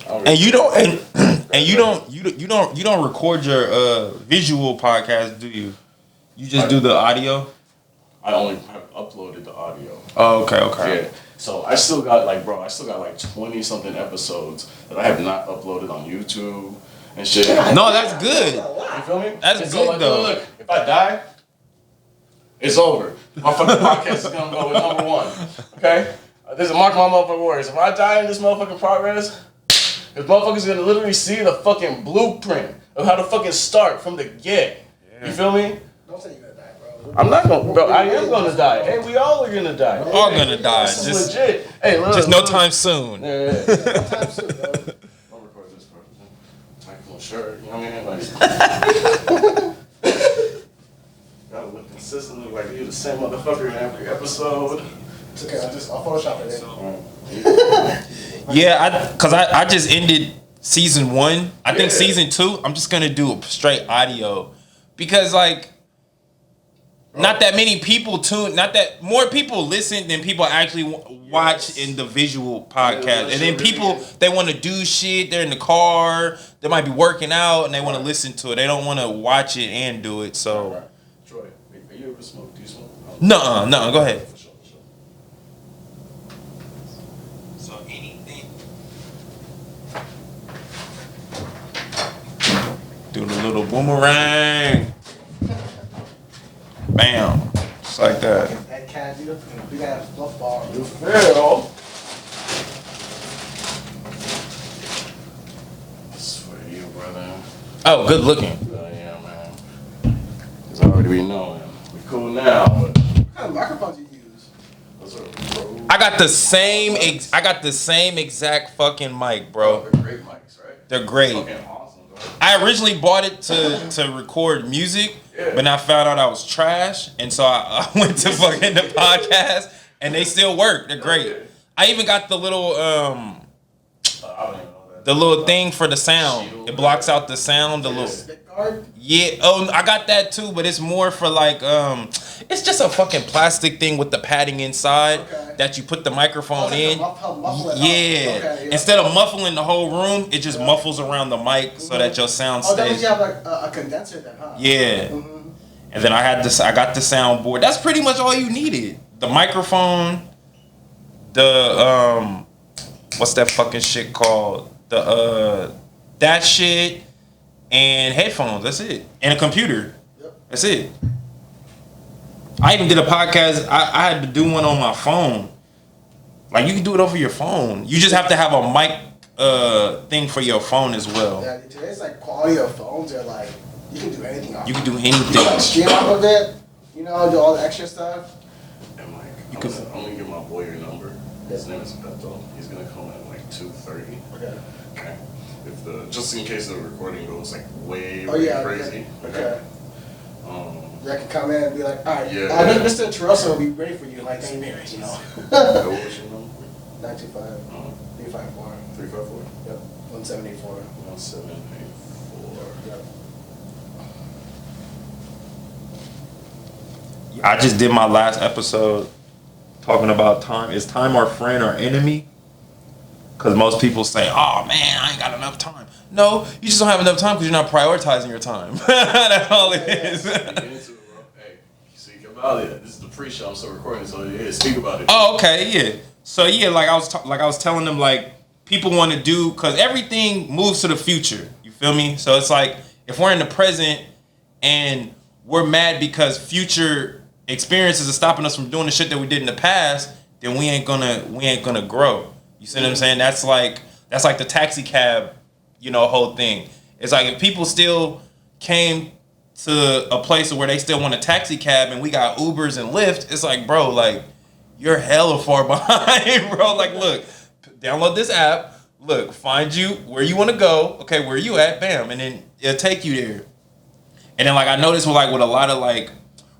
And you don't you don't record your visual podcast, do you? You just do the audio? I only have uploaded the audio. Oh, okay. Yeah. So I still got like 20 something episodes that I have not uploaded on YouTube and shit. No, that's good. You feel me? That's and good so, like, though. Look, if I die, it's over. My fucking podcast is gonna go with number one. Okay? This is mark my motherfucking words. If I die in this motherfucking progress, this motherfucker's gonna literally see the fucking blueprint of how to fucking start from the get. Yeah. You feel me? Don't say you're gonna die, bro. I'm not gonna, bro. I am gonna die. Hey, we all are gonna die. We're all gonna die. This is legit. Hey, look. Just no time soon. Yeah. No time soon, bro. I'll record this part. Tycoon shirt. You know what I mean? Like, gotta look consistently like you're the same motherfucker in every episode. It's okay. I'll Photoshop it in. Yeah, cause I just ended season 1. I think season 2, I'm just gonna do a straight audio because like not that many people more people listen than people actually watch in the visual podcast. And then people, they want to do shit. They're in the car. They might be working out and they want to listen to it. They don't want to watch it and do it. So. Right. Troy, are you ever smoke? Do you smoke? No. Go ahead. For sure. So anything. Do the little boomerang. Bam. Just like that. That cat, dude. We got a fluff bar. You feel? This is for you, brother. Oh, good looking. Yeah, man. Cause I already be knowing. We cool now, but What kind of microphones you use? those are I got the same exact fucking mic, bro. They're great mics, right? They're great. Fucking awesome, bro. I originally bought it to record music, but I found out I was trash, and so I went to fucking the podcast, and they still work. They're great. I even got the little I don't even know that. the little thing for the sound. It blocks out the sound. The little Stick guard? yeah. Oh, I got that too, but it's more for like it's just a fucking plastic thing with the padding inside that you put the microphone Like in. muffle it up. Yeah. Okay, yeah. Instead of muffling the whole room, it just muffles around the mic so that your sound Oh, that means stays. you have like a condenser then, huh? Yeah. Mm-hmm. And then I got the soundboard. That's pretty much all you needed. The microphone, the what's that fucking shit called? That shit and headphones. That's it. And a computer. Yep. That's it. I even did a podcast. I had to do one on my phone. Like you can do it over your phone. You just have to have a mic thing for your phone as well. Yeah, today's like quality of phones are like you can do anything off. You can do You can like anything. stream off of it, you know, do all the extra stuff. And like, You I'm gonna give my boy your number. His name is Beto. He's gonna come at like 2:30. Okay. Okay. If just in case the recording goes like way Oh yeah. crazy. Okay. Okay. I can come in and be like, all right, Yeah. I think Mr. Terroso will be ready for you in like 10 minutes, you know. What was your number? 925 354. 354 Yep. 1784. 1784. Yep. I just did my last episode talking about time. Is time our friend or enemy? Because most people say, oh man, I ain't got enough time. No, you just don't have enough time because you're not prioritizing your time. That's all it is. Get into it, bro. Hey, speak about it. This is the pre-show. I'm still recording, so yeah, speak about it. Oh, okay, yeah. So yeah, like I was telling them, like people want to do because everything moves to the future. You feel me? So it's like if we're in the present and we're mad because future experiences are stopping us from doing the shit that we did in the past, then we ain't gonna grow. You see what I'm saying? That's like the taxi cab, whole thing. It's like if people still came to a place where they still want a taxi cab and we got Ubers and Lyft, it's like, bro, like you're hella far behind, bro. Like, look, download this app. Look, find you where you want to go. Okay, where you at? Bam, and then it'll take you there. And then like I noticed with a lot of like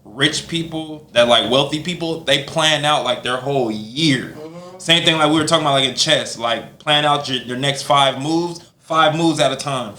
rich people, that like wealthy people, they plan out like their whole year. Same thing like we were talking about like in chess, like plan out your next 5 moves at a time.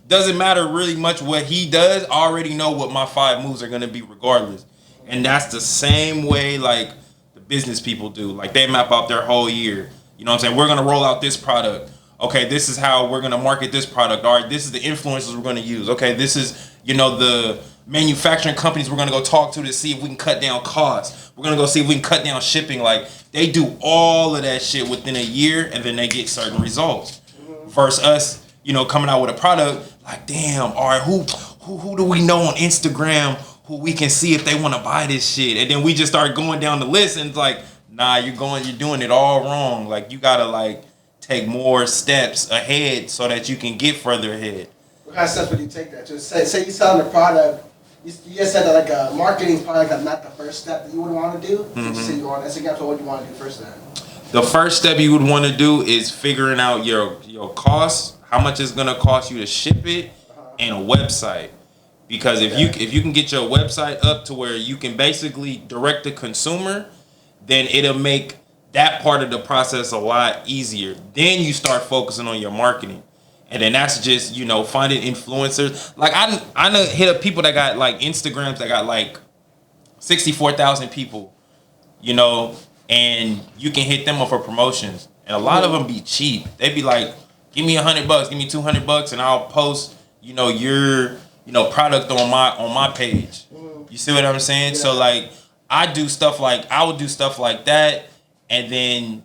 Doesn't matter really much what he does. I already know what my 5 moves are gonna be regardless. And that's the same way like the business people do. Like they map out their whole year. You know what I'm saying? We're gonna roll out this product. okay, this is how we're gonna market this product. All right, this is the influencers we're gonna use. Okay, this is, you know, the manufacturing companies we're gonna go talk to see if we can cut down costs. We're gonna go see if we can cut down shipping. Like, they do all of that shit within a year, and then they get certain results. Versus us, you know, coming out with a product like, damn, all right, who do we know on Instagram who we can see if they want to buy this shit? And then we just start going down the list, and it's like, nah, you're doing it all wrong. Like, you gotta like take more steps ahead so that you can get further ahead. What kind of steps would you take that? Just say you're selling a product. You just said that like a marketing is probably like not the first step that you would want to do. Mm-hmm. So you say you go on Instagram, so what do you want to do first then? The first step you would want to do is figuring out your costs, how much it's gonna cost you to ship it, and a website. Because if you can get your website up to where you can basically direct the consumer, then it'll make that part of the process a lot easier. Then you start focusing on your marketing. And then that's just, you know, finding influencers. Like, I know hit up people that got like Instagrams that got like 64,000 people, you know, and you can hit them up for promotions. And a lot of them be cheap. They be like, give me $100, give me $200, and I'll post, you know, your, you know, product on my page. You see what I'm saying? Yeah. So like, I would do stuff like that, and then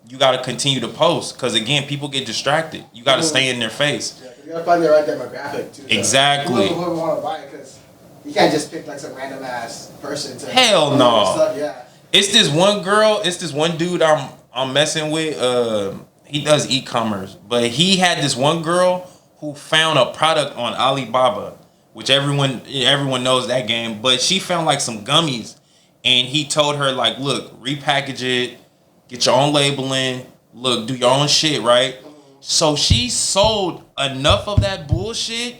you gotta continue to post, because again, people get distracted. You gotta stay in their face. Yeah, you gotta find the right demographic too. Exactly. Who want to buy it, because you can't just pick like some random ass person to. Hell no. Yeah. It's this one girl. It's this one dude I'm messing with. He does e-commerce, but he had this one girl who found a product on Alibaba, which everyone knows that game. But she found like some gummies, and he told her like, look, repackage it. Get your own labeling. Look, do your own shit, right? So she sold enough of that bullshit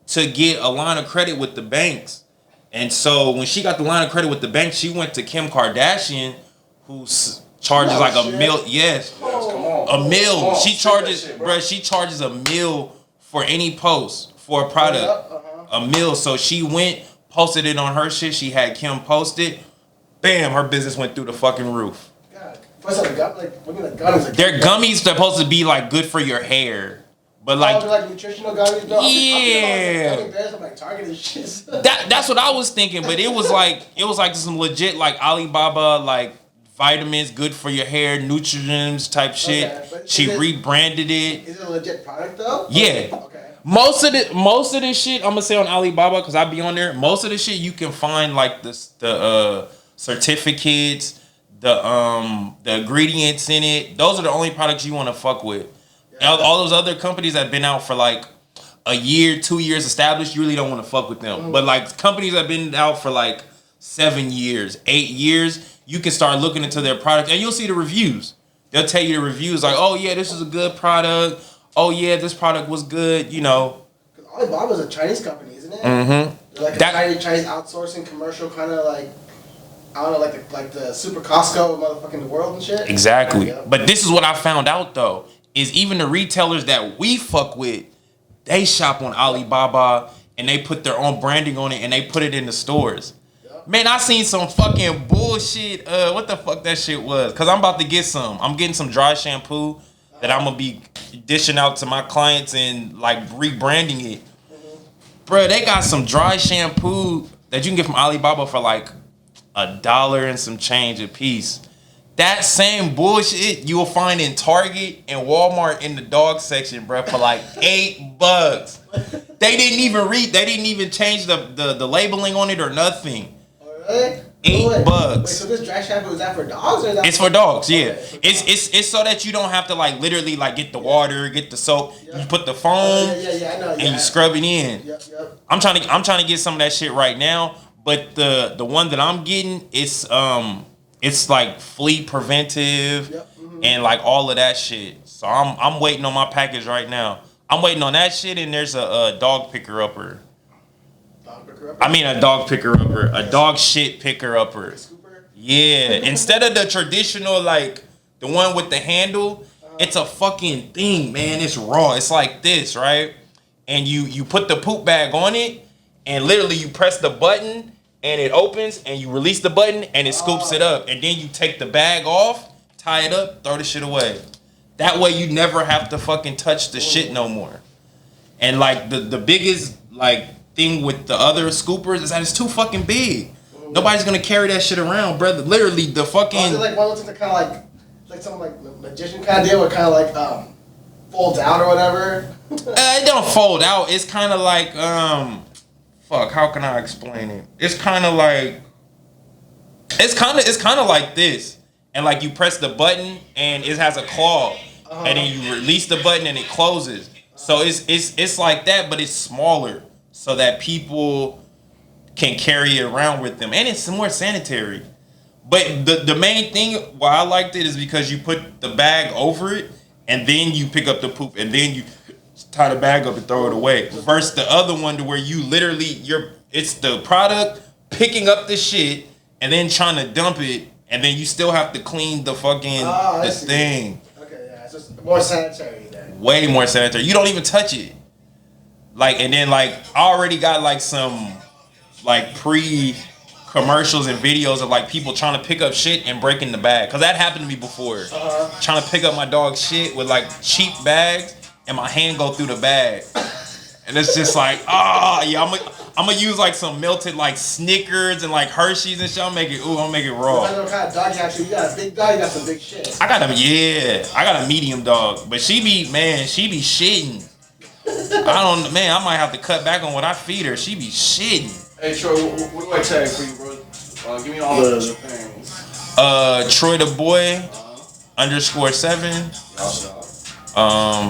to get a line of credit with the banks. And so when she got the line of credit with the bank, she went to Kim Kardashian, who charges like $1 million. Yes, come on. $1 million. She charges, shit, bruh, she charges $1 million for any post for a product. $1 million. So she went, posted it on her shit. She had Kim post it. Bam, her business went through the fucking roof. They're gummies supposed to be like good for your hair, but like nutritional gummies. No, yeah, I'm like Target and shit. That's what I was thinking, but it was like some legit like Alibaba like vitamins, good for your hair, nutrients type shit. Okay, she rebranded it. Is it a legit product though? Yeah. Okay. Most of this shit I'm gonna say on Alibaba, because I be on there. Most of the shit you can find like the certificates. The ingredients in it, those are the only products you want to fuck with. Yeah. All those other companies that have been out for like a year, 2 years established, you really don't want to fuck with them. But like companies that have been out for like 7 years, 8 years, you can start looking into their product and you'll see the reviews. They'll tell you the reviews like, oh yeah, this is a good product. Oh yeah, this product was good, you know. Because Alibaba's a Chinese company, isn't it? Mm-hmm. They're like a Chinese outsourcing commercial kind of like, I don't know, like the Super Costco of motherfucking the world and shit. Exactly. Yeah. But this is what I found out though, is even the retailers that we fuck with, they shop on Alibaba and they put their own branding on it and they put it in the stores. Yep. Man, I seen some fucking bullshit. What the fuck that shit was? Cause I'm about to get some. I'm getting some dry shampoo that I'm gonna be dishing out to my clients and like rebranding it. Bro, they got some dry shampoo that you can get from Alibaba for like $1 and some change a piece. That same bullshit you will find in Target and Walmart in the dog section, bro, for like $8. They didn't even change the labeling on it or nothing. Really? $8. Wait, so this dry shampoo, is that for dogs or is that it's for dogs, yeah. Okay, it's so that you don't have to like literally like get the water, get the soap. Yep. You put the foam I know, and you scrub it in. Yep. I'm trying to get some of that shit right now. But the one that I'm getting, it's like flea preventive and like all of that shit. So I'm waiting on my package right now. I'm waiting on that shit, and there's a dog picker upper. I mean a dog picker upper, a dog shit picker upper. Yeah, instead of the traditional like the one with the handle, it's a fucking thing, man. It's raw. It's like this, right? And you put the poop bag on it, and literally you press the button. And it opens, and you release the button, and it scoops it up. And then you take the bag off, tie it up, throw the shit away. That way you never have to fucking touch the shit no more. And like the biggest like thing with the other scoopers is that it's too fucking big. Nobody's gonna carry that shit around, brother. Literally the fucking. Is it like one of those things that kind of like some like magician kind of deal, where kind of like folds out or whatever? It don't fold out. It's kind of like fuck. How can I explain it? It's kind of like like this, and like you press the button and it has a claw, and then you release the button and it closes. So it's like that, but it's smaller, so that people can carry it around with them, and it's more sanitary. But the main thing why I liked it is because you put the bag over it, and then you pick up the poop, and then you tie the bag up and throw it away. Versus the other one to where you literally it's the product picking up the shit and then trying to dump it, and then you still have to clean the fucking this thing. Okay, yeah, it's just more sanitary then. Way more sanitary. You don't even touch it. Like, and then like I already got like some like commercials and videos of like people trying to pick up shit and breaking the bag, cause that happened to me before. Trying to pick up my dog's shit with like cheap bags, and my hand go through the bag, and it's just like, yeah, I'm gonna use like some melted like Snickers and like Hershey's and shit. I'm make it raw. I know what kind of dog you actually. You got a big dog, you got some big shit. I got a medium dog, but she be shitting. I might have to cut back on what I feed her. She be shitting. Hey Troy, what do I tag for you, bro? Give me all the things. Troy the Boy _7.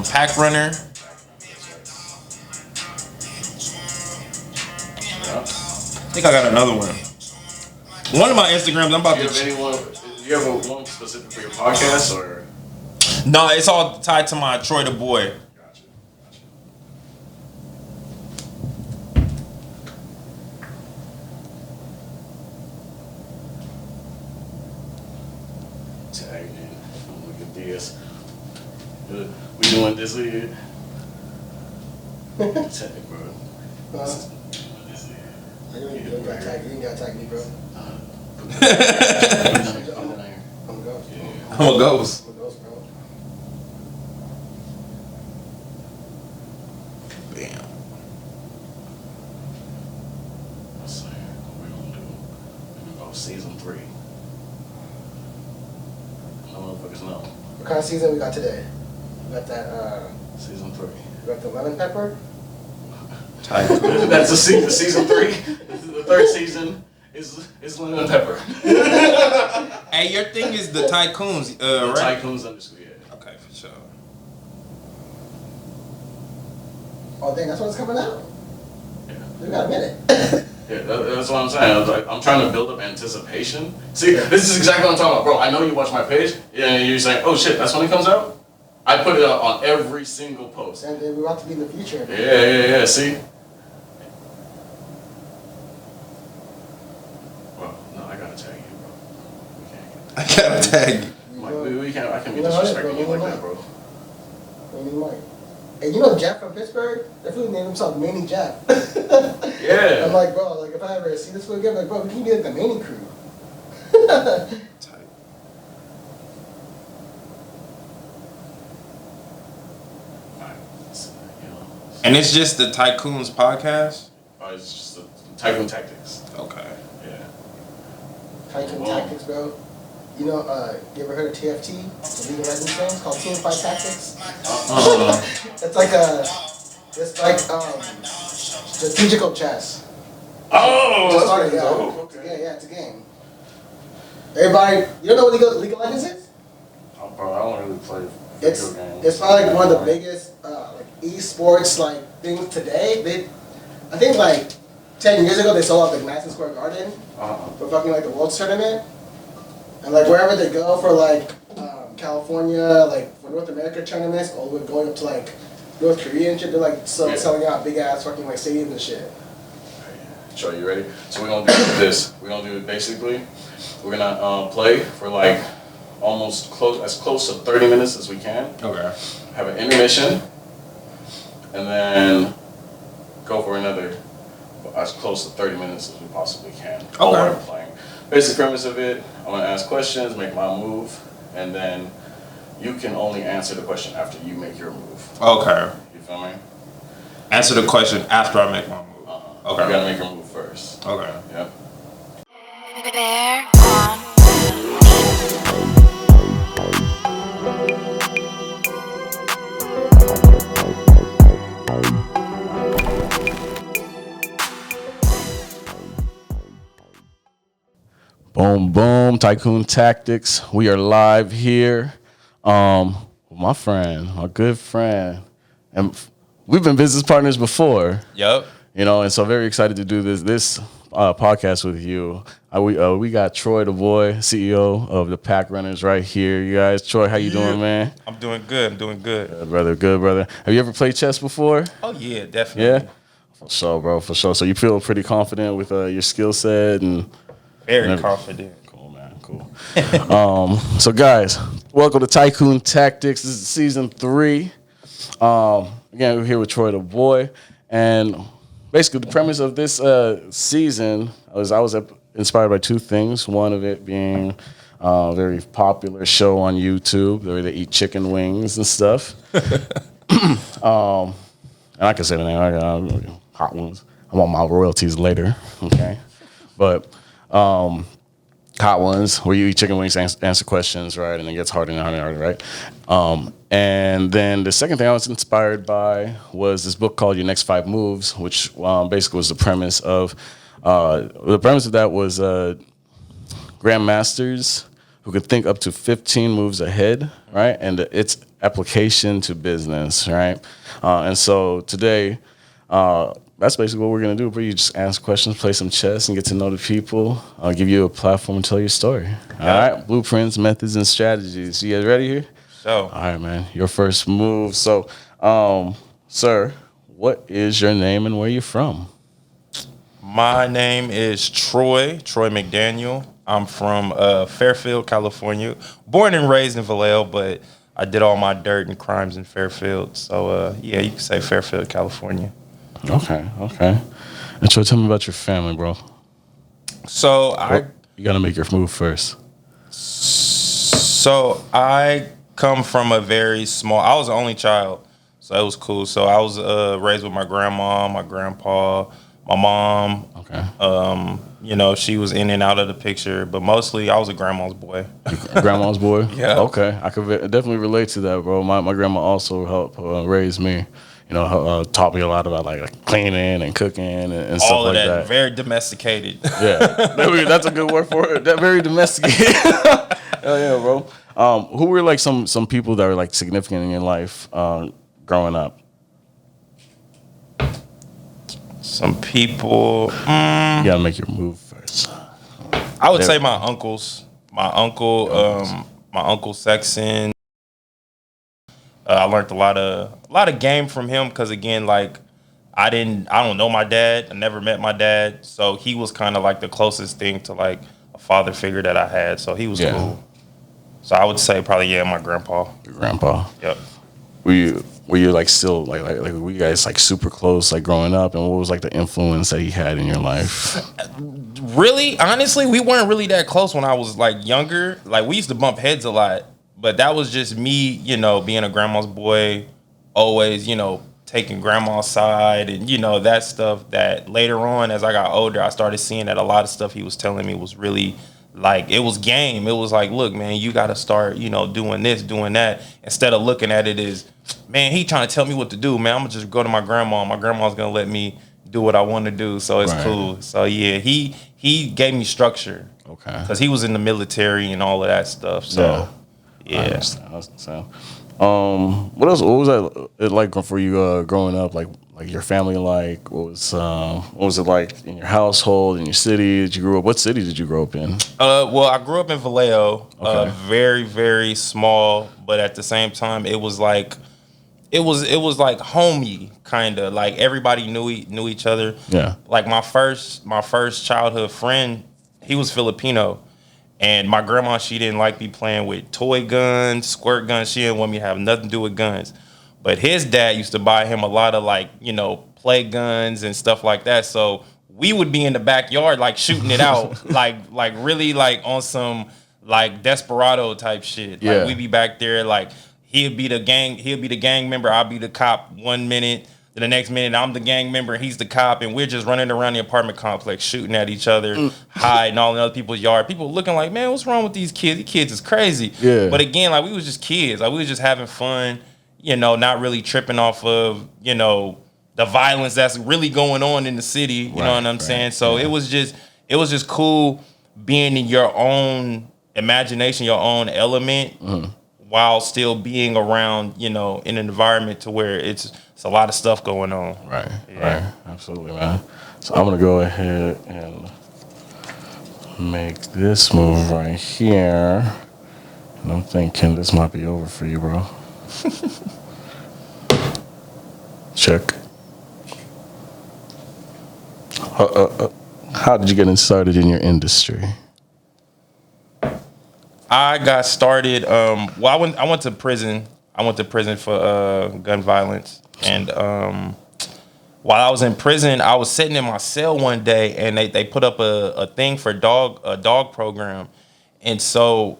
PackRunner. I think I got another one. One of my Instagrams, I'm about to. Do you have one specific for your podcast or? No, it's all tied to my Troy the Boy. Look at this. We doing this here. Tag, bro. You ain't gotta tag me, bro. I'm a ghost. Bro. Bam. Let's see. We're gonna go season 3. No motherfuckers know. What kind of season we got today? We got that, Season 3. we got the lemon pepper. Tycoon. That's the season 3. The third season is lemon pepper. Hey, your thing is the Tycoons, right? Tycoons underscore, yeah. Okay, for sure. Oh dang, that's when it's coming out. Yeah. We got a minute. Yeah, that's what I'm saying. I was like, I'm trying to build up anticipation. See, this is exactly what I'm talking about, bro. I know you watch my page, and you're saying, "Oh shit, that's when it comes out." I put it up on every single post. And we're about to be in the future. Yeah. See. Well, no, I gotta tag you, bro. We can't. I gotta tag you. We can't. I can't be disrespecting you like that, bro. Hey, you know Jeff from Pittsburgh? That fool named himself Manny Jeff. Yeah. I'm like, bro, like if I ever see this fool again, like, bro, we can be like the Manny crew. And it's just the Tycoons podcast? It's just the Tycoon Tactics. Okay. Yeah. Tycoon Tactics, bro. You know, you ever heard of TFT? The League of Legends thing? It's called Team Fight Tactics. It's like strategical chess. Oh, Just started, that's yeah. okay. Yeah, it's a game. Everybody, you don't know what League of Legends is? Oh, bro, I don't really play It's video games. it's probably like one of the biggest like esports like things today. I think like 10 years ago they sold out the Madison Square Garden for fucking like the World's Tournament, and like wherever they go for like California, like for North America tournaments, all the way going up to like North Korea and shit, they're like selling out big ass fucking like stadiums and shit. Sure, you ready? So we're gonna do this. We're gonna do it basically. We're gonna play for like almost close to 30 minutes as we can. Okay. Have an intermission, and then go for another as close to 30 minutes as we possibly can. While we're playing. Basic premise of it: I'm gonna ask questions, make my move, and then You can only answer the question after you make your move. Okay. You feel me? Answer the question after I make my move. Okay. You gotta make your move first. Okay. Yeah. Boom, boom. Tycoon Tactics. We are live here. With my friend, my good friend. And we've been business partners before. Yep. You know, and so very excited to do this podcast with you. We got Troy, the boy, CEO of the PackRunners, right here. You guys, Troy, how you doing, man? I'm doing good. Good, brother. Good, brother. Have you ever played chess before? Oh yeah, definitely. Yeah, for sure, bro. For sure. So you feel pretty confident with your skill set and very confident. Cool, man. Cool. So guys, welcome to Tycoon Tactics. This is season 3. Again, we're here with Troy, the boy, and basically, the premise of this season was I was inspired by 2 things. One of it being a very popular show on YouTube where they eat chicken wings and stuff. And I can say the name. I got hot ones. I want my royalties later. Okay, but hot ones where you eat chicken wings, answer questions, right, and it gets harder and harder and harder, right? And then the second thing I was inspired by was this book called Your Next 5 Moves, which basically was the premise of that was grandmasters who could think up to 15 moves ahead, right, and its application to business, right. And so today, that's basically what we're going to do. You just ask questions, play some chess, and get to know the people. I'll give you a platform to tell your story. All right? Blueprints, methods, and strategies. You guys ready here? So. All right, man. Your first move. So, sir, what is your name and where you from? My name is Troy McDaniel. I'm from Fairfield, California. Born and raised in Vallejo, but I did all my dirt and crimes in Fairfield. So, yeah, you can say Fairfield, California. Okay. And Troy, tell me about your family, bro. So you gotta make your move first. So I come from a very small. I was the only child, so it was cool. So I was raised with my grandma, my grandpa, my mom. Okay. You know, she was in and out of the picture, but mostly I was a grandma's boy. Grandma's boy. Yeah. Okay, I could definitely relate to that, bro. My grandma also helped raise me. You know, taught me a lot about like cleaning and cooking and stuff like that. Very domesticated. Yeah, that's a good word for it. That very domesticated. Hell yeah, bro. Who were like some people that were like significant in your life growing up? Some people. You gotta make your move first. I would say my uncles. My uncle Sexton. I learned a lot of game from him because again, like I don't know my dad. I never met my dad, so he was kind of like the closest thing to like a father figure that I had. So he was cool. So I would say probably my grandpa. Your grandpa. Yep. Were you like still like were you guys like super close like growing up, and what was like the influence that he had in your life? Really, honestly, we weren't really that close when I was like younger. Like we used to bump heads a lot. But that was just me, you know, being a grandma's boy, always, you know, taking grandma's side and, you know, that stuff that later on as I got older, I started seeing that a lot of stuff he was telling me was really like, it was game. It was like, look, man, you got to start, you know, doing this, doing that. Instead of looking at it as, man, he trying to tell me what to do, man. I'm going to just go to my grandma. My grandma's going to let me do what I want to do. So it's cool. So, yeah, he gave me structure. Okay. Because he was in the military and all of that stuff. So. Yeah. I understand. What else? What was that like for you growing up? Like your family? Like what was it like in your household, in your city that you grew up? What city did you grow up in? Well, I grew up in Vallejo. Okay. Very, very small, but at the same time, it was like homey kind of. Like everybody knew each other. Yeah. Like my first childhood friend, he was Filipino. And my grandma, she didn't like me playing with toy guns, squirt guns. She didn't want me to have nothing to do with guns. But his dad used to buy him a lot of like, you know, play guns and stuff like that. So we would be in the backyard like shooting it out, like really like on some like desperado type shit. Yeah. Like we be back there, like he'll be the gang member, I'll be the cop 1 minute. Then the next minute I'm the gang member and he's the cop, and we're just running around the apartment complex shooting at each other, hiding all in other people's yard. People looking like, man, what's wrong with these kids? These kids is crazy. Yeah. But again, like we was just kids. Like we was just having fun, you know, not really tripping off of, you know, the violence that's really going on in the city. You know what I'm saying? So it was just cool being in your own imagination, your own element, while still being around, you know, in an environment to where it's a lot of stuff going on. Right. Absolutely, man. So I'm gonna go ahead and make this move right here. And I'm thinking this might be over for you, bro. Check. How did you get started in your industry? I got started. Well, I went to prison. I went to prison for gun violence, and while I was in prison, I was sitting in my cell one day, and they put up a thing for a dog program, and so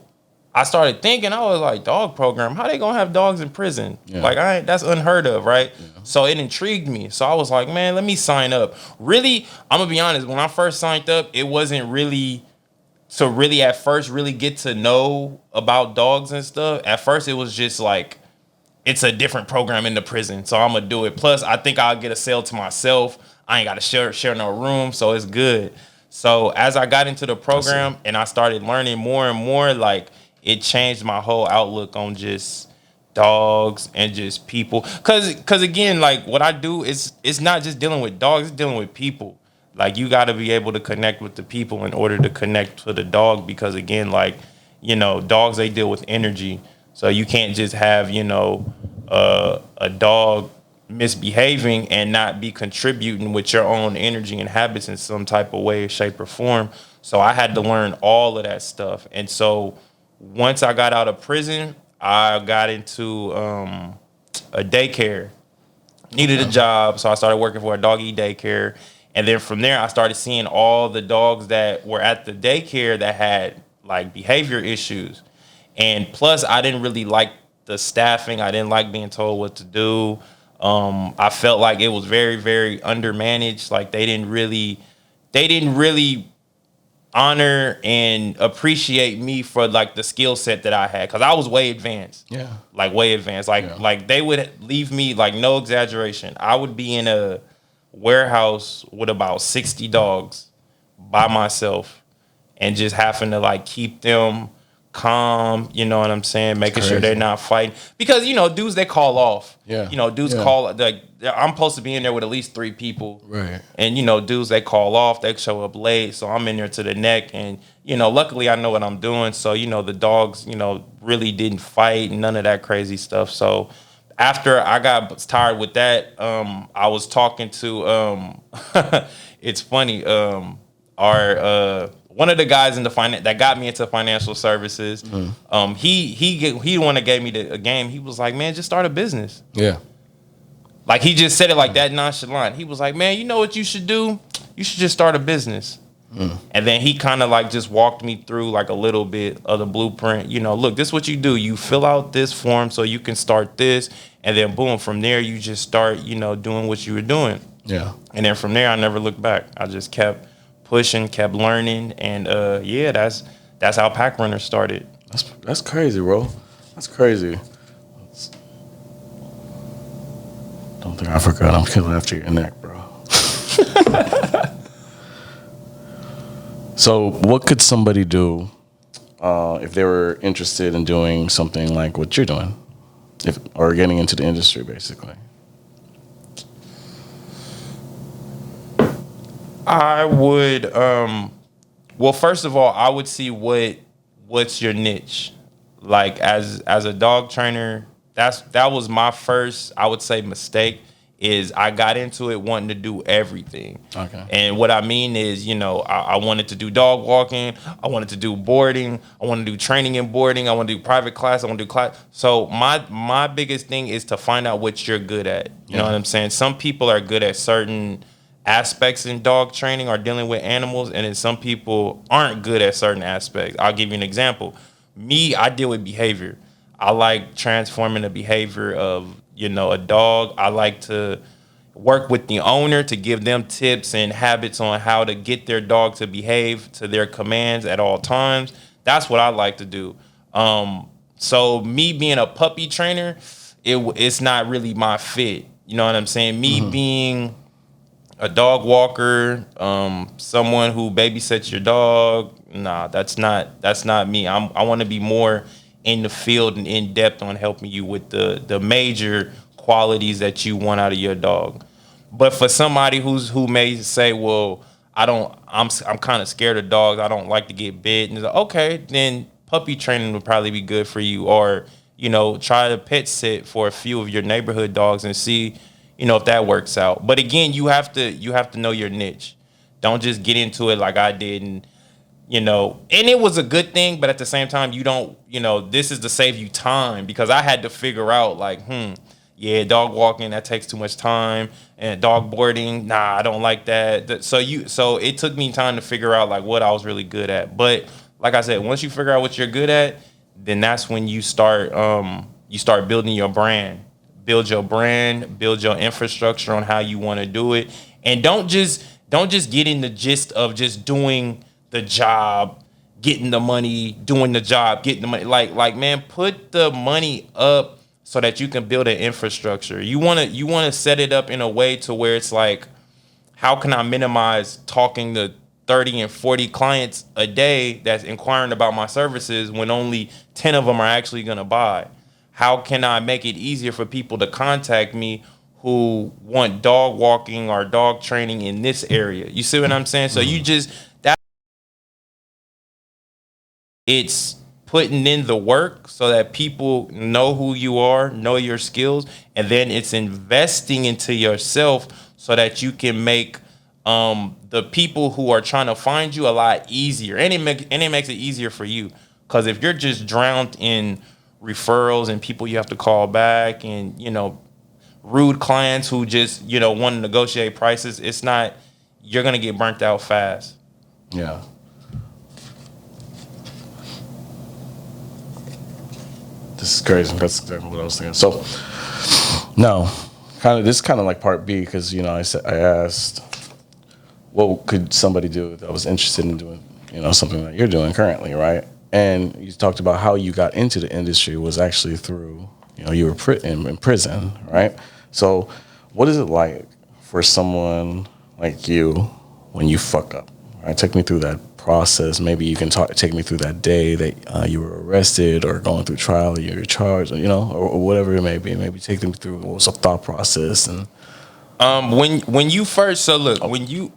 I started thinking, I was like, dog program? How they gonna have dogs in prison? Yeah. Like that's unheard of, right? Yeah. So it intrigued me. So I was like, man, let me sign up. Really, I'm gonna be honest. When I first signed up, it wasn't really. To really at first really get to know about dogs and stuff, at first it was just like, it's a different program in the prison, so I'm gonna do it. Plus, I think I'll get a cell to myself. I ain't gotta share no room, so it's good. So as I got into the program and I started learning more and more, like it changed my whole outlook on just dogs and just people. Cause again, like what I do is it's not just dealing with dogs, it's dealing with people. Like, you got to be able to connect with the people in order to connect to the dog, because, again, like, you know, dogs, they deal with energy. So you can't just have, you know, a dog misbehaving and not be contributing with your own energy and habits in some type of way, shape, or form. So I had to learn all of that stuff. And so once I got out of prison, I got into a daycare. Needed a job, so I started working for a doggy daycare. And then from there, I started seeing all the dogs that were at the daycare that had like behavior issues. And plus, I didn't really like the staffing. I didn't like being told what to do. I felt like it was very, very undermanaged. Like they didn't really honor and appreciate me for like the skill set that I had, because I was way advanced. Yeah. Like way advanced. Like they would leave me, like no exaggeration, I would be in a warehouse with about 60 dogs by myself and just having to like keep them calm, you know what I'm saying, making sure they're not fighting, because you know dudes, they call off. You know, dudes call, like I'm supposed to be in there with at least 3 people, right? And you know, dudes, they call off, they show up late, so I'm in there to the neck. And you know, luckily I know what I'm doing, so you know the dogs, you know, really didn't fight, none of that crazy stuff. So after I got tired with that, I was talking to it's funny, our one of the guys in the that got me into financial services. He the one that gave me a game. He was like, man, just start a business. Yeah. Like he just said it like that nonchalant. He was like, man, you know what you should do? You should just start a business. And then he kind of like just walked me through like a little bit of the blueprint. You know, look, this is what you do. You fill out this form so you can start this. And then boom, from there, you just start, you know, doing what you were doing. Yeah. And then from there, I never looked back. I just kept pushing, kept learning. And yeah, that's how PackRunner started. That's crazy, bro. That's crazy. Don't think I forgot I'm killing after your neck, bro. So what could somebody do if they were interested in doing something like what you're doing, or getting into the industry, basically? I would, well, first of all, I would see what's your niche. Like as a dog trainer, that was my first, I would say, mistake. Is I got into it wanting to do everything. Okay. And what I mean is, you know, I wanted to do dog walking. I wanted to do boarding. I want to do training and boarding. I want to do private class. I want to do class. So my biggest thing is to find out what you're good at. You know what I'm saying? Some people are good at certain aspects in dog training or dealing with animals, and then some people aren't good at certain aspects. I'll give you an example. Me, I deal with behavior. I like transforming the behavior of, a dog. I like to work with the owner to give them tips and habits on how to get their dog to behave to their commands at all times. That's what I like to do. So me being a puppy trainer, it's not really my fit. You know what I'm saying? Me being a dog walker, someone who babysits your dog, nah, that's not me. I want to be more in the field and in depth on helping you with the major qualities that you want out of your dog. But for somebody who may say, well, I'm kind of scared of dogs. I don't like to get bit. And it's like, okay, then puppy training would probably be good for you. Or, try to pet sit for a few of your neighborhood dogs and see, if that works out. But again, you have to know your niche. Don't just get into it like I did and it was a good thing, but at the same time, you don't, this is to save you time, because I had to figure out like, yeah, dog walking, that takes too much time, and dog boarding, nah, I don't like that. So it took me time to figure out like what I was really good at. But like I said, once you figure out what you're good at, then that's when you start building your brand. Build your brand, build your infrastructure on how you want to do it. And don't just get in the gist of just doing the job, getting the money, doing the job, getting the money. Like man, put the money up so that you can build an infrastructure. You wanna set it up in a way to where it's like, how can I minimize talking to 30 and 40 clients a day that's inquiring about my services when only 10 of them are actually gonna buy? How can I make it easier for people to contact me who want dog walking or dog training in this area? You see what I'm saying? So it's putting in the work so that people know who you are, know your skills, and then it's investing into yourself so that you can make the people who are trying to find you a lot easier. And it makes it easier for you. Because if you're just drowned in referrals and people you have to call back and, rude clients who just, want to negotiate prices, you're going to get burnt out fast. Yeah. This is crazy. That's exactly what I was thinking. So, now, this is kind of like part B, because I asked, what could somebody do that was interested in doing, something that you're doing currently, right? And you talked about how you got into the industry was actually through, you were in prison, right? So, what is it like for someone like you when you fuck up? Right? Take me through that process. Maybe you can take me through that day that you were arrested or going through trial, or you're charged, or whatever it may be. Maybe take them through what was the thought process. And when you first, so look, when you.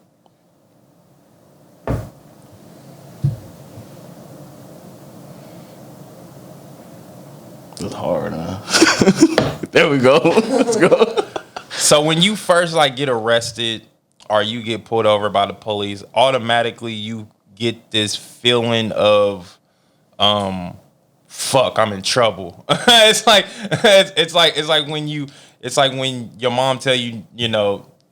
It's hard, huh? There we go. Let's go. So when you first get arrested or you get pulled over by the police, automatically you get this feeling of fuck, I'm in trouble. It's like when your mom tell you,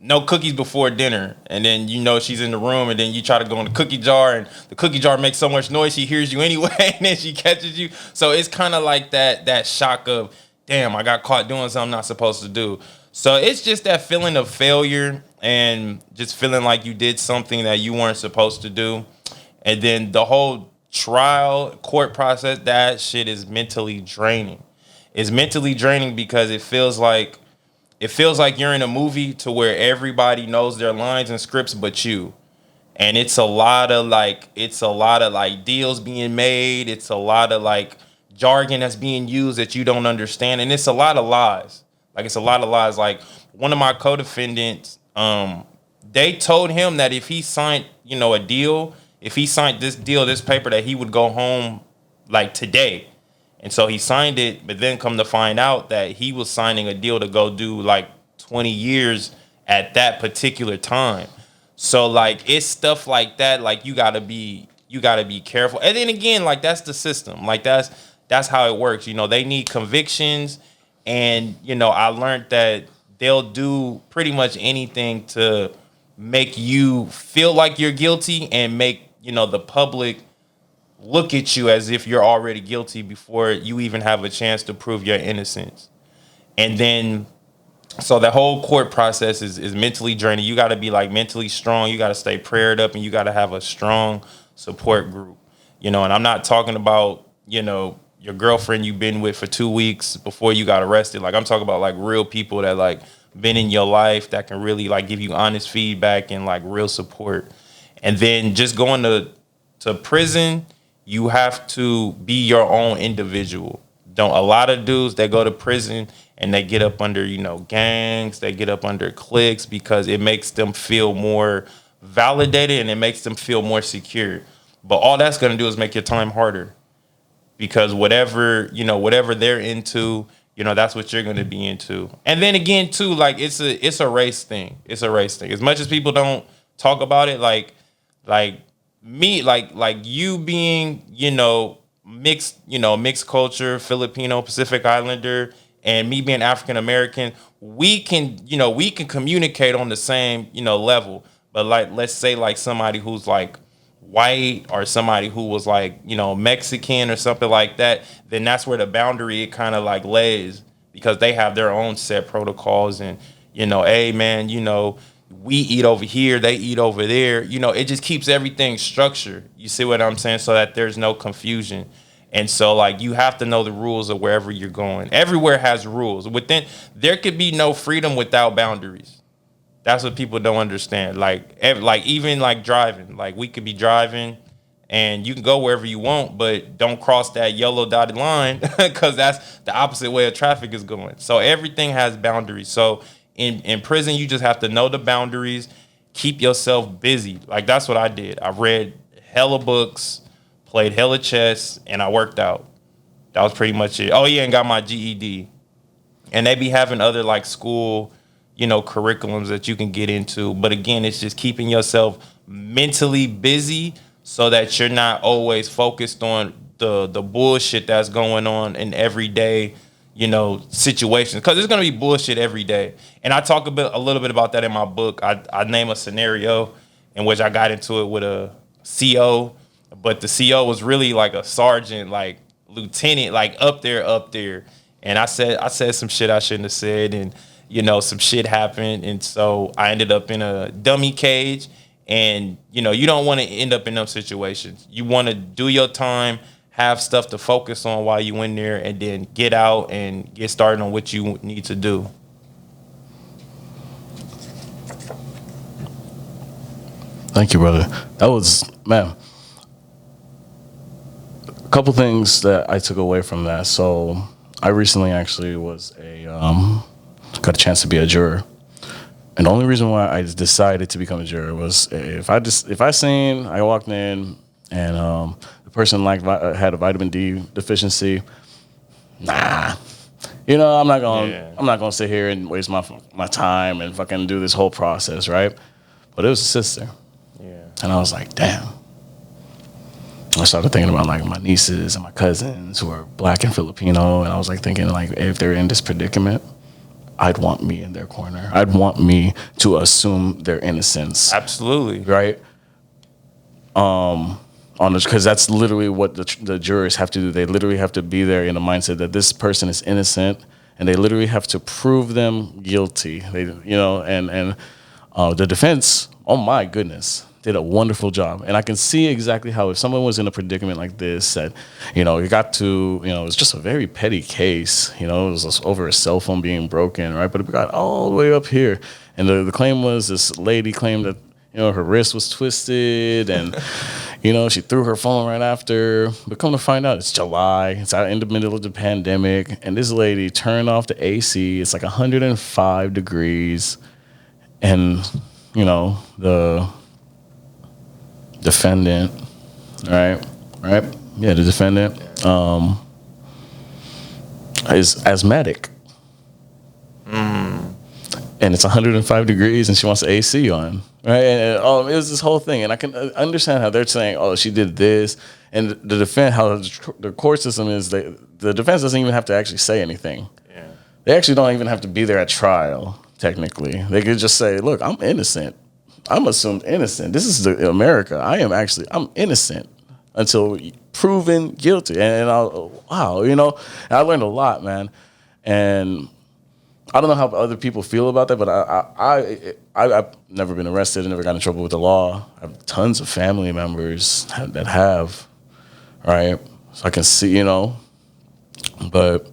no cookies before dinner, and then she's in the room, and then you try to go in the cookie jar, and the cookie jar makes so much noise she hears you anyway, and then she catches you. So it's kind of like that shock of, damn, I got caught doing something I'm not supposed to do. So it's just that feeling of failure and just feeling like you did something that you weren't supposed to do. And then the whole trial court process, that shit is mentally draining. It's mentally draining because it feels like you're in a movie to where everybody knows their lines and scripts but you. And it's a lot of deals being made. It's a lot of jargon that's being used that you don't understand. And it's a lot of lies. Like one of my co-defendants, they told him that if he signed, a deal, if he signed this paper, that he would go home today. And so he signed it, but then come to find out that he was signing a deal to go do 20 years at that particular time. So it's stuff like that. You gotta be careful. And then again, that's the system. That's how it works. They need convictions, and I learned that they'll do pretty much anything to make you feel like you're guilty and make, the public look at you as if you're already guilty before you even have a chance to prove your innocence. And then, so the whole court process is mentally draining. You got to be like mentally strong. You got to stay prayed up, and you got to have a strong support group. And I'm not talking about, your girlfriend you've been with for 2 weeks before you got arrested. Like, I'm talking about like real people that like been in your life that can really like give you honest feedback and like real support. And then just going to prison, you have to be your own individual. A lot of dudes that go to prison and they get up under, gangs, they get up under cliques because it makes them feel more validated and it makes them feel more secure. But all that's going to do is make your time harder because whatever they're into, that's what you're going to be into. And then again, too, like it's a race thing. It's a race thing. As much as people don't talk about it, like me, like you being, mixed culture, Filipino, Pacific Islander, and me being African American, we can communicate on the same, level. But like, let's say like somebody who's like white or somebody who was like, Mexican or something like that, then that's where the boundary it kind of like lays because they have their own set protocols and, hey man, we eat over here, they eat over there. It just keeps everything structured. You see what I'm saying? So that there's no confusion. And so, like, you have to know the rules of wherever you're going. Everywhere has rules. There could be no freedom without boundaries. That's what people don't understand. Like even like driving. Like, we could be driving and you can go wherever you want, but don't cross that yellow dotted line because that's the opposite way of traffic is going. So everything has boundaries. So in prison, you just have to know the boundaries, keep yourself busy. Like, that's what I did. I read hella books, played hella chess, and I worked out. That was pretty much it. Oh, yeah, and got my GED. And they be having other, like, school, curriculums that you can get into. But, again, it's just keeping yourself mentally busy so that you're not always focused on the bullshit that's going on in everyday situations, because there's going to be bullshit every day. And I talk a little bit about that in my book. I name a scenario in which I got into it with a CO, but the CO was really like a sergeant, like lieutenant, like up there. And I said some shit I shouldn't have said, and some shit happened, and so I ended up in a dummy cage. And you don't want to end up in those situations. You want to do your time, have stuff to focus on while you in there, and then get out and get started on what you need to do. Thank you, brother. That was, man, a couple things that I took away from that. So I recently actually got a chance to be a juror. And the only reason why I decided to become a juror was if I walked in and the person had a vitamin D deficiency, nah, I'm not gonna sit here and waste my time and fucking do this whole process, right? But it was a sister, and I was like, damn. I started thinking about like my nieces and my cousins who are black and Filipino, and I was like thinking like if they're in this predicament, I'd want me in their corner. I'd want me to assume their innocence. Absolutely. Right? Because that's literally what the jurors have to do. They literally have to be there in the mindset that this person is innocent, and they literally have to prove them guilty. And the defense, oh my goodness, did a wonderful job. And I can see exactly how if someone was in a predicament like this, that, it was just a very petty case. It was just over a cell phone being broken, right? But it got all the way up here. And the claim was this lady claimed that, her wrist was twisted and, she threw her phone right after. But come to find out, it's July. It's out in the middle of the pandemic. And this lady turned off the AC. It's like 105 degrees. And, the defendant, right? Yeah, the defendant is asthmatic. And it's 105 degrees and she wants the AC on, right? And it was this whole thing. And I can understand how they're saying, oh, she did this. And the defense, how the court system is, the defense doesn't even have to actually say anything. Yeah. They actually don't even have to be there at trial, technically. They could just say, look, I'm innocent. I'm assumed innocent. This is America. I'm innocent until proven guilty. And wow, and I learned a lot, man. And I don't know how other people feel about that, but I've never been arrested. I never got in trouble with the law. I have tons of family members that have, right? So I can see, but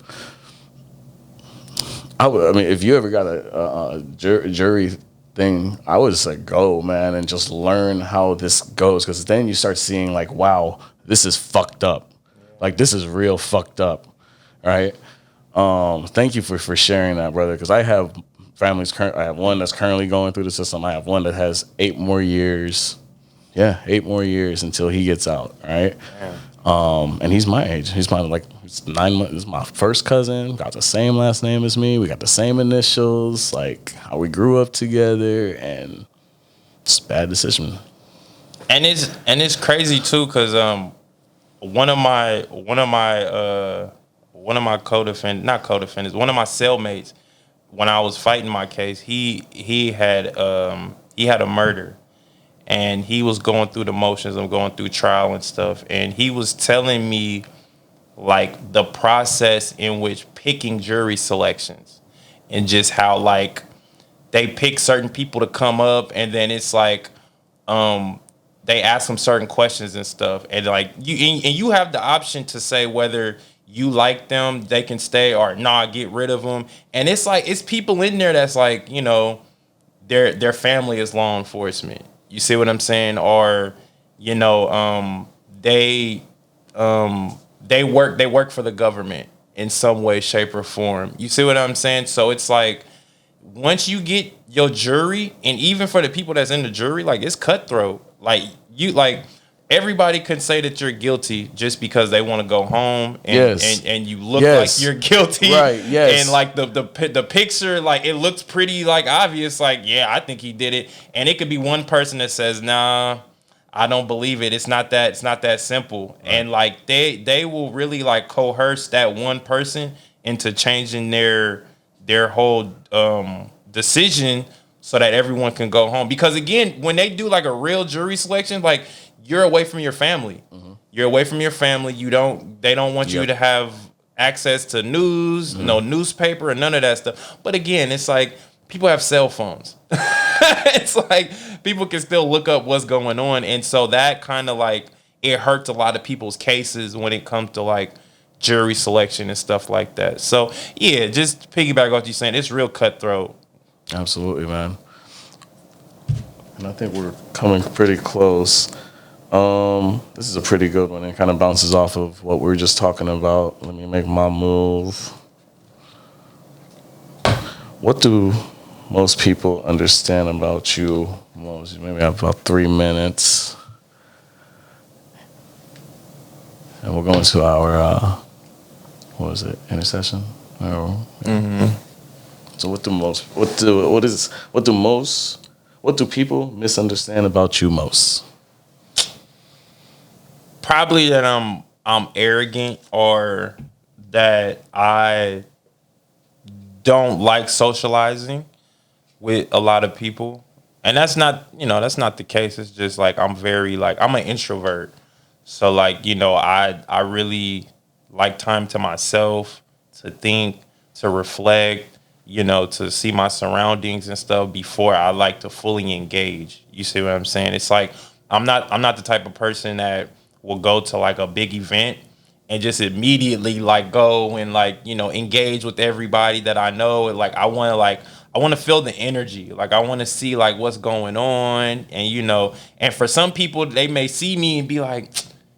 I mean, if you ever got a jury thing, I would just go, man, and just learn how this goes, because then you start seeing wow, this is fucked up. This is real fucked up, right? Thank you for sharing that, brother, because I have families. I have one that's currently going through the system. I have one that has 8 more years. Yeah, 8 more years until he gets out, right? And he's my age. He's he's 9 months. This is my first cousin. Got the same last name as me. We got the same initials. How we grew up together, and it's a bad decision. And it's crazy too, because one of my co-defendants, not co-defendants, one of my cellmates, when I was fighting my case, he had a murder. And he was going through the motions of going through trial and stuff. And he was telling me, the process in which picking jury selections. And just how, they pick certain people to come up. And then it's they ask them certain questions and stuff. And, you have the option to say whether you like them, they can stay, or nah, get rid of them. And it's it's people in there that's their family is law enforcement. You see what I'm saying? Or, they work for the government in some way, shape, or form. You see what I'm saying? So it's once you get your jury, and even for the people that's in the jury, it's cutthroat. Everybody can say that you're guilty just because they want to go home, and and you look like you're guilty, right? Yes, and the picture, it looks pretty obvious, yeah, I think he did it, and it could be one person that says, nah, I don't believe it. It's not that simple, right. And they will really coerce that one person into changing their whole decision so that everyone can go home. Because again, when they do a real jury selection, you're away from your family. Mm-hmm. You're away from your family. They don't want you to have access to news, no newspaper, and none of that stuff. But again, it's people have cell phones. It's people can still look up what's going on. And so that kind of it hurts a lot of people's cases when it comes to jury selection and stuff like that. So yeah, just piggyback on what you're saying. It's real cutthroat. Absolutely, man. And I think we're coming pretty close. This is a pretty good one. It kind of bounces off of what we were just talking about. Let me make my move. What do most people understand about you most? Maybe I have about 3 minutes. And we'll go into our, intercession? Mm-hmm. So what do people misunderstand about you most? Probably that I'm arrogant, or that I don't like socializing with a lot of people. And that's not the case. It's just I'm very I'm an introvert. So I really like time to myself, to think, to reflect, to see my surroundings and stuff before I like to fully engage. You see what I'm saying? It's I'm not the type of person that will go to a big event and just immediately go and engage with everybody that I know. And I want to feel the energy. I want to see what's going on. And and for some people, they may see me and be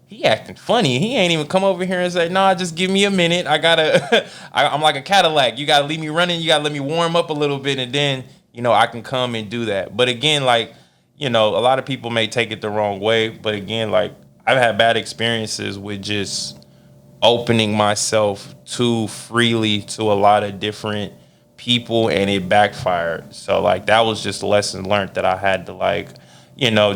he acting funny. He ain't even come over here and say, nah, just give me a minute. I'm like a Cadillac. You gotta leave me running. You gotta let me warm up a little bit, and then I can come and do that. But again, a lot of people may take it the wrong way. But again, I've had bad experiences with just opening myself too freely to a lot of different people, and it backfired. So that was just a lesson learned that I had to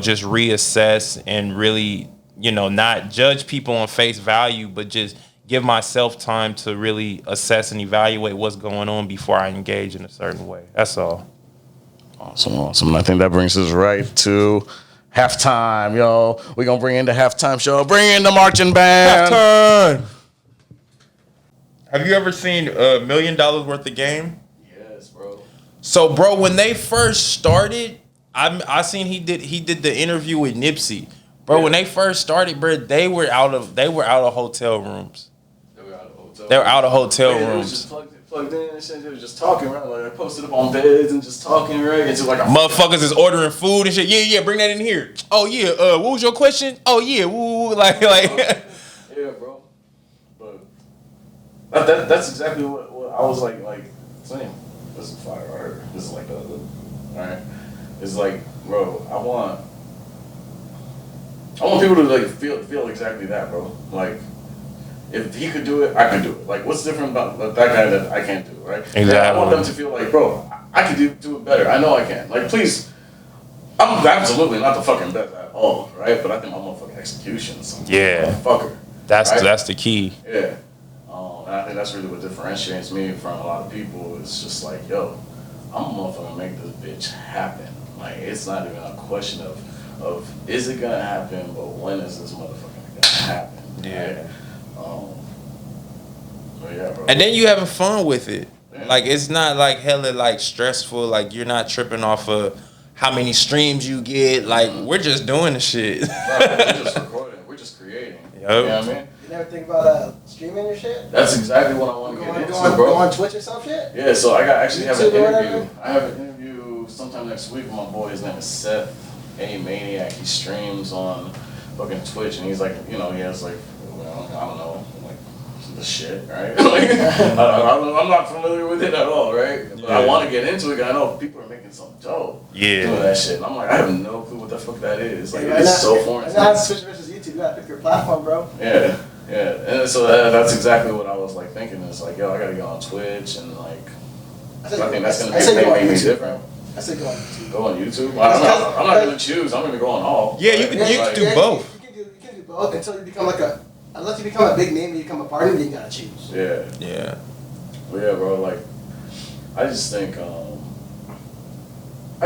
just reassess and really, not judge people on face value, but just give myself time to really assess and evaluate what's going on before I engage in a certain way. That's all. Awesome. And I think that brings us right to halftime, yo. We're going to bring in the halftime show. Bring in the marching band. Halftime. Have you ever seen $1 million worth of game? Yes, bro. So, bro, when they first started, I seen he did the interview with Nipsey. Bro, when they first started, bro, they were out of hotel rooms. They were out of hotel They was rooms. just plugged in and shit. They was just talking, right? Like, I posted up on beds and just talking, right? It's like Motherfuckers is ordering food and shit. Yeah, bring that in here. Oh yeah, what was your question? Oh yeah, woo, like. Yeah, bro. But that's exactly what I was like saying. This is fire right here. This is like the alright. It's like, bro, I want people to like feel exactly that, bro. Like, if he could do it, I could do it. Like, what's different about that guy that I can't do, right? Exactly. I want them to feel like, bro, I can do it better. I know I can. Like, please, I'm absolutely not the fucking best at all, right? But I think my motherfucking execution's motherfucker. That's the key. Yeah. And I think that's really what differentiates me from a lot of people. It's just like, yo, I'm a motherfucker make this bitch happen. Like, it's not even a question of is it gonna happen, but when is this motherfucker gonna happen? Yeah. Right? But yeah, bro. And then you having fun with it. Yeah. Like, it's not like hella like stressful. Like, you're not tripping off of how many streams you get. Like, we're just doing the shit. Bro, we're just recording. We're just creating. Yep. You know what I mean? You never think about streaming your shit? That's exactly what I want to get into, Go bro. on Twitch or some shit? Yeah, so I actually have an YouTube or interview. whatever? I have an interview sometime next week with my boy. His name is Seth, A Maniac. He streams on fucking Twitch, and he's like, you know, he has like, well, I don't know, like the shit, right? Like, I'm not familiar with it at all, right? But I want to get into it because I know people are making some dough doing that shit. And I'm like, I have no clue what the fuck that is. Like, it's so foreign. And now Twitch versus YouTube, you gotta pick your platform, bro. Yeah. And so that's exactly what I was like thinking. It's like, yo, I gotta go on Twitch and like, I think that's gonna make me different. I said go on YouTube. Go on YouTube? I'm not gonna choose. I'm gonna go on all. Yeah, you can do both. You can do both until you become unless you become a big name and you become a partner, then you gotta choose. Yeah. Yeah. But yeah, bro. Like, I just think I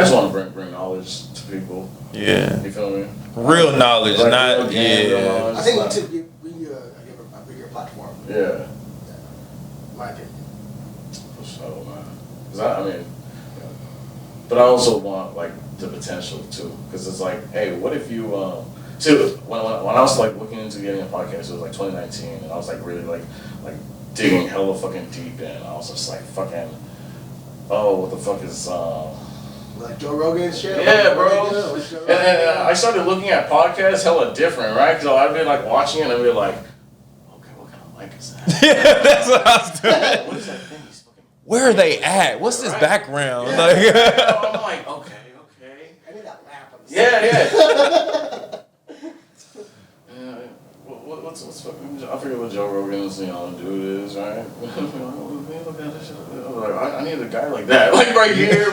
just want to bring knowledge to people. Yeah. You feel me? Real knowledge, like, not real knowledge. I think YouTube you a bigger platform. Yeah. My opinion. For sure, man. 'Cause I mean, but I also want like the potential too, because it's like, hey, what if you see when I was like looking into getting a podcast, it was like 2019, and I was like really like digging hella fucking deep in. I was just like fucking, oh, what the fuck is Like Joe Rogan and shit? Yeah, bro. And then I started looking at podcasts hella different, right? Because I'd be like watching it and I'd be like, okay, what kind of mic is that? Yeah, that's what I was doing. What is that thing he's fucking... Where are they at? What's this background? Yeah. Like, I'm like, okay. I need that map on the Yeah. What's fucking... I forget what Joe Rogan's, dude is, right? Look at this shit. I need a guy like that. Like, right here.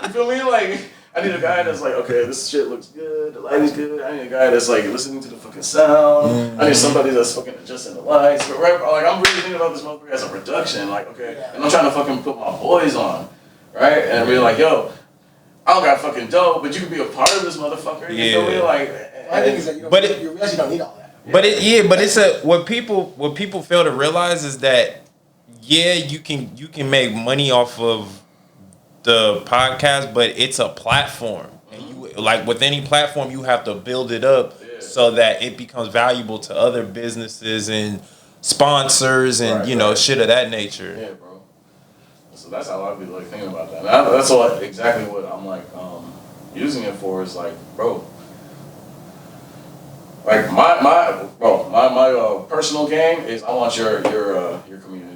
You feel me? Like, I need a guy that's like, okay, this shit looks good, the lighting's good. I need a guy that's like listening to the fucking sound. I need somebody that's fucking adjusting the lights. But right, like, I'm really thinking about this motherfucker as a production. Like, okay, and I'm trying to fucking put my boys on, right? And be like, yo, I don't got fucking dough, but you can be a part of this motherfucker. You feel me? Like, I think is that you realize you don't need all that. but it's what people fail to realize is that you can make money off of the podcast, but it's a platform, and you like with any platform you have to build it up so that it becomes valuable to other businesses and sponsors and shit of that nature. Yeah, bro. So that's how I be like thinking about that. And that's exactly what I'm like using it for is like, bro. Like my personal game is I want your community.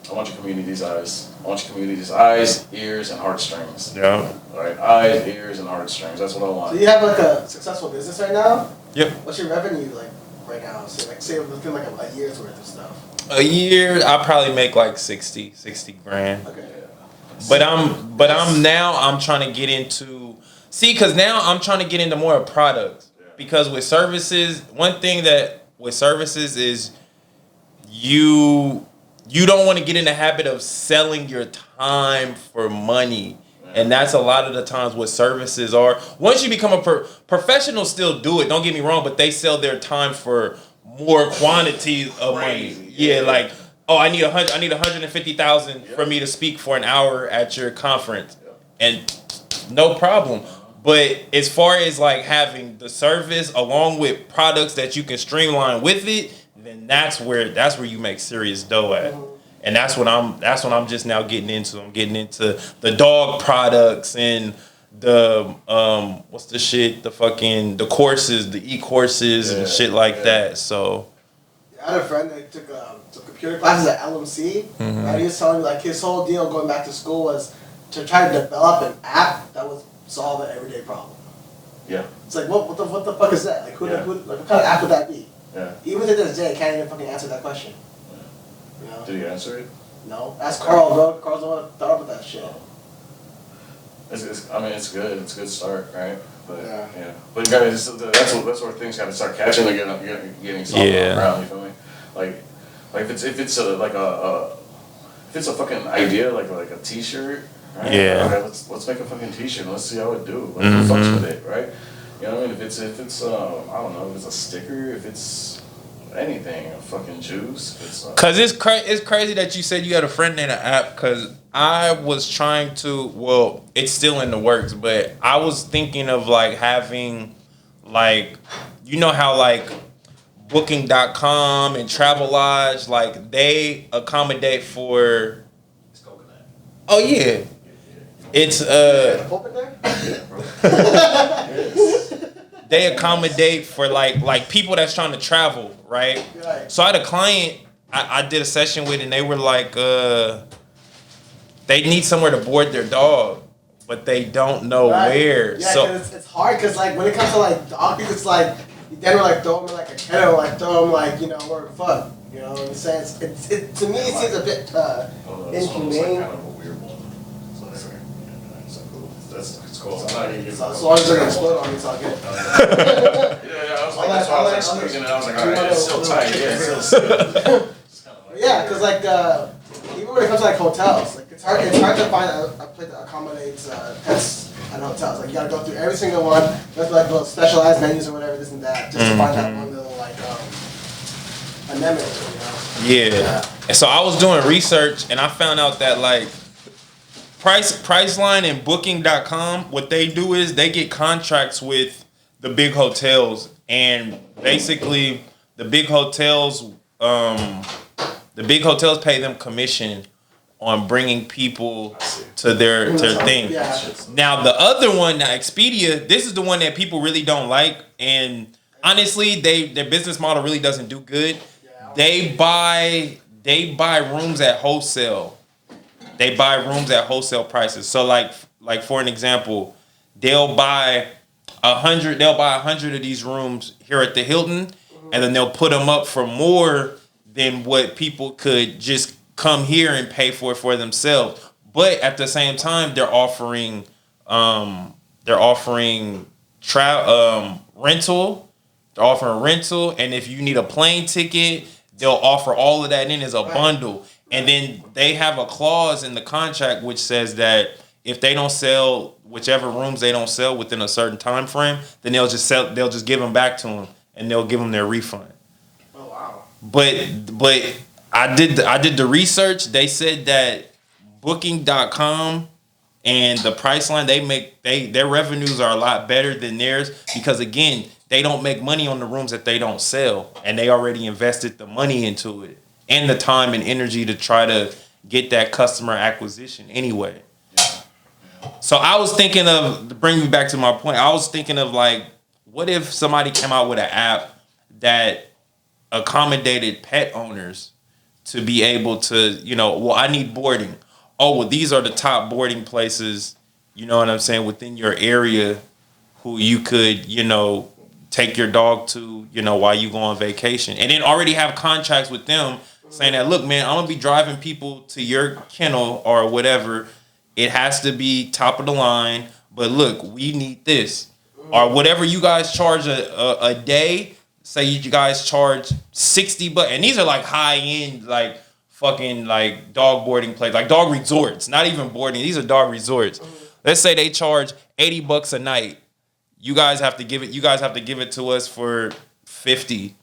I want your community's eyes. I want your community's eyes, ears, and heartstrings. Yeah. Right, eyes, ears, and heartstrings. That's what I want. So you have like a successful business right now? Yep. What's your revenue like right now? So say within like a year's worth of stuff. A year, I probably make like 60 grand. Okay. But I'm trying to get into because now I'm trying to get into more products. Because with services, one thing that with services is you don't want to get in the habit of selling your time for money. And that's a lot of the times what services are. Once you become a professional, still do it. Don't get me wrong, but they sell their time for more quantity of money. Yeah, like, oh, I need 150,000 for me to speak for an hour at your conference, and no problem. But as far as like having the service along with products that you can streamline with it, then that's where you make serious dough at. And that's what I'm just now getting into. I'm getting into the dog products and the what's the shit? The courses, the e-courses and shit like that. So I had a friend that took computer classes at LMC, and he was telling me like his whole deal going back to school was to try to develop an app that would solve an everyday problem. Yeah. It's like what the fuck is that? Like what kind of app would that be? Yeah. Even to this day, I can't even fucking answer that question. You know? Did he answer it? No. Ask Carl, bro. Carl's the one that thought about that shit. I mean, it's good. It's a good start, right? But yeah. But you gotta that's where things gotta start catching and getting something around. You feel me? Like if it's a fucking idea, like a T-shirt. Right? Yeah. Okay, let's make a fucking T-shirt. Let's see how it do. Like who fucks with it, right? You know what I mean? If it's I don't know, if it's a sticker, if it's anything, a fucking juice. Cause it's crazy that you said you had a friend in an app. Cause I was trying to. Well, it's still in the works, but I was thinking of like having, like, you know how like Booking.com and Travelodge, like they accommodate for. It's coconut. Oh yeah. It's they accommodate for like people that's trying to travel, right? So I had a client I did a session with, and they were like, they need somewhere to board their dog, but they don't know where. Yeah, so it's hard because like when it comes to like dog things, it's like you then like throw them in like a kennel, like throw them like where the fuck, you know what I'm saying? It to me it seems a bit inhumane. Kind of a weird one. It's cool. I'm not gonna give As long as they're gonna explode on me, it's all good. Yeah, I was like, that's why I was like squeezing it. I was like, alright, it's still tight. Yeah, it's still yeah, because like even when it comes to like hotels, like it's hard to find a place that accommodates pets at hotels. Like you gotta go through every single one. There's like little specialized menus or whatever, this and that, just to find that one little like amendment. You know? yeah. And so I was doing research, and I found out that like Priceline and Booking.com, what they do is they get contracts with the big hotels, and basically the big hotels pay them commission on bringing people to their thing. Yeah. Now the other one, now Expedia, this is the one that people really don't like, and honestly, their business model really doesn't do good. They buy rooms at wholesale. They buy rooms at wholesale prices. So like for an example, they'll buy 100 of these rooms here at the Hilton, and then they'll put them up for more than what people could just come here and pay for themselves. But at the same time, they're offering rental. They're offering rental, and if you need a plane ticket, they'll offer all of that in as a bundle. And then they have a clause in the contract which says that if they don't sell whichever rooms they don't sell within a certain time frame, then they'll just give them back to them, and they'll give them their refund. Oh wow! But I did the research. They said that Booking.com and the Priceline, their revenues are a lot better than theirs, because again, they don't make money on the rooms that they don't sell, and they already invested the money into it and the time and energy to try to get that customer acquisition anyway. So I was thinking of, to bring me back to my point, I was thinking of like, what if somebody came out with an app that accommodated pet owners to be able to, I need boarding. Oh, well, these are the top boarding places, you know what I'm saying, within your area who you could, take your dog to, while you go on vacation. And then already have contracts with them saying that, look, man, I'm going to be driving people to your kennel or whatever. It has to be top of the line. But look, we need this. Or whatever you guys charge a day, say you guys charge $60. And these are like high-end, like fucking like dog boarding places, like dog resorts. Not even boarding. These are dog resorts. let's say they charge $80 a night. You guys have to give it to us for 50.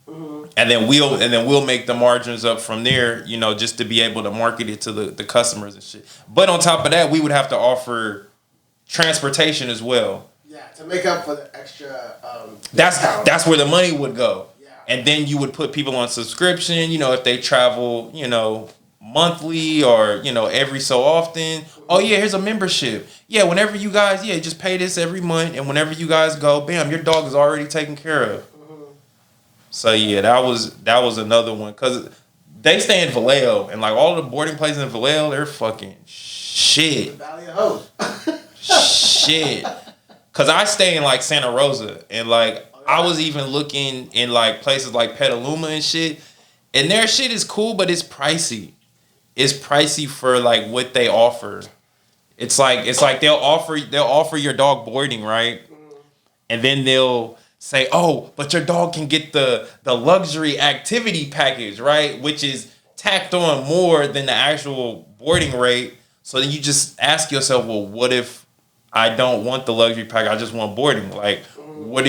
And then we'll make the margins up from there, you know, just to be able to market it to the customers and shit. But on top of that, we would have to offer transportation as well. Yeah, to make up for the extra. That's where the money would go. Yeah. And then you would put people on subscription, you know, if they travel, you know, monthly or, you know, every so often. Oh yeah, here's a membership. Yeah, whenever you guys, just pay this every month, and whenever you guys go, bam, your dog is already taken care of. So yeah, that was another one, because they stay in Vallejo, and like all the boarding places in Vallejo, they're fucking shit. Vallejo. Shit. Cause I stay in like Santa Rosa, and like I was even looking in like places like Petaluma and shit, and their shit is cool, but it's pricey. It's pricey for like what they offer. It's like they'll offer your dog boarding, right? And then they'll say, oh, but your dog can get the luxury activity package, right? Which is tacked on more than the actual boarding rate. So then you just ask yourself, well, what if I don't want the luxury package? I just want boarding. Like, what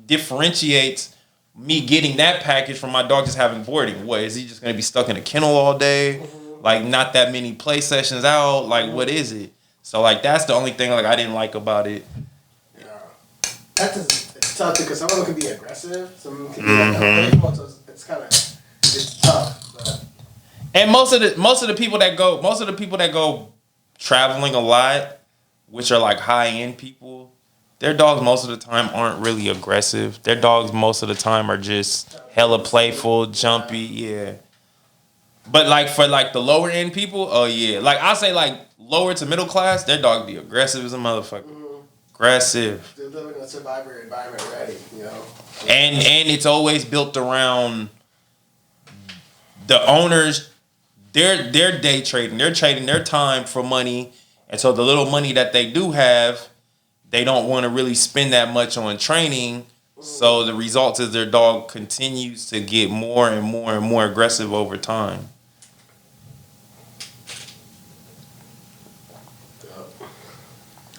differentiates me getting that package from my dog just having boarding? What, is he just going to be stuck in a kennel all day? Like, not that many play sessions out? Like, what is it? So, like, that's the only thing, like, I didn't like about it. It's tough because some of them can be aggressive, some of them can be like so it's tough. But. And most of the people that go traveling a lot, which are like high end people, their dogs most of the time aren't really aggressive. Their dogs most of the time are just hella playful, jumpy, yeah. But like for like the lower end people, oh yeah, like I say like lower to middle class, their dog be aggressive as a motherfucker. Aggressive. They're living in a survivor environment already, you know. And it's always built around the owners. They're day trading. They're trading their time for money, and so the little money that they do have, they don't want to really spend that much on training. So the result is their dog continues to get more and more and more aggressive over time.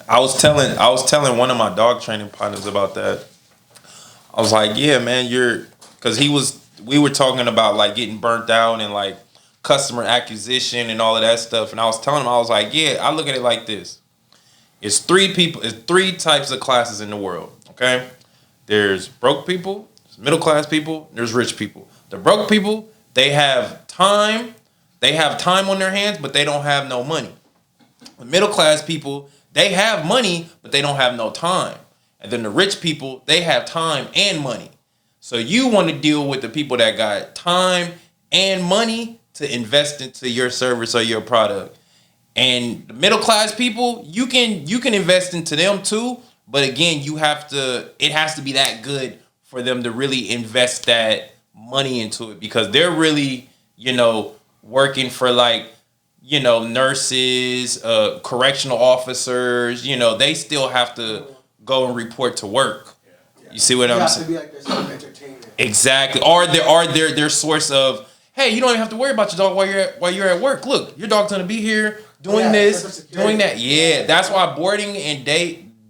I was telling one of my dog training partners about that. I was like, yeah, man, because we were talking about like getting burnt out and like customer acquisition and all of that stuff. And I was telling him, I was like, yeah, I look at it like this. It's three types of classes in the world, okay? There's broke people, there's middle class people, there's rich people. The broke people, they have time on their hands, but they don't have no money. The middle class people, they have money, but they don't have no time. And then the rich people, they have time and money. So you want to deal with the people that got time and money to invest into your service or your product. And the middle class people, you can invest into them too, but again, it has to be that good for them to really invest that money into it, because they're really, working for like, nurses, correctional officers, they still have to go and report to work. You see what I'm saying? You have to be like their source of entertainment. Exactly. Or their source of, hey, you don't even have to worry about your dog while you're at work. Look, your dog's gonna be here doing this, doing that. Yeah, that's why boarding and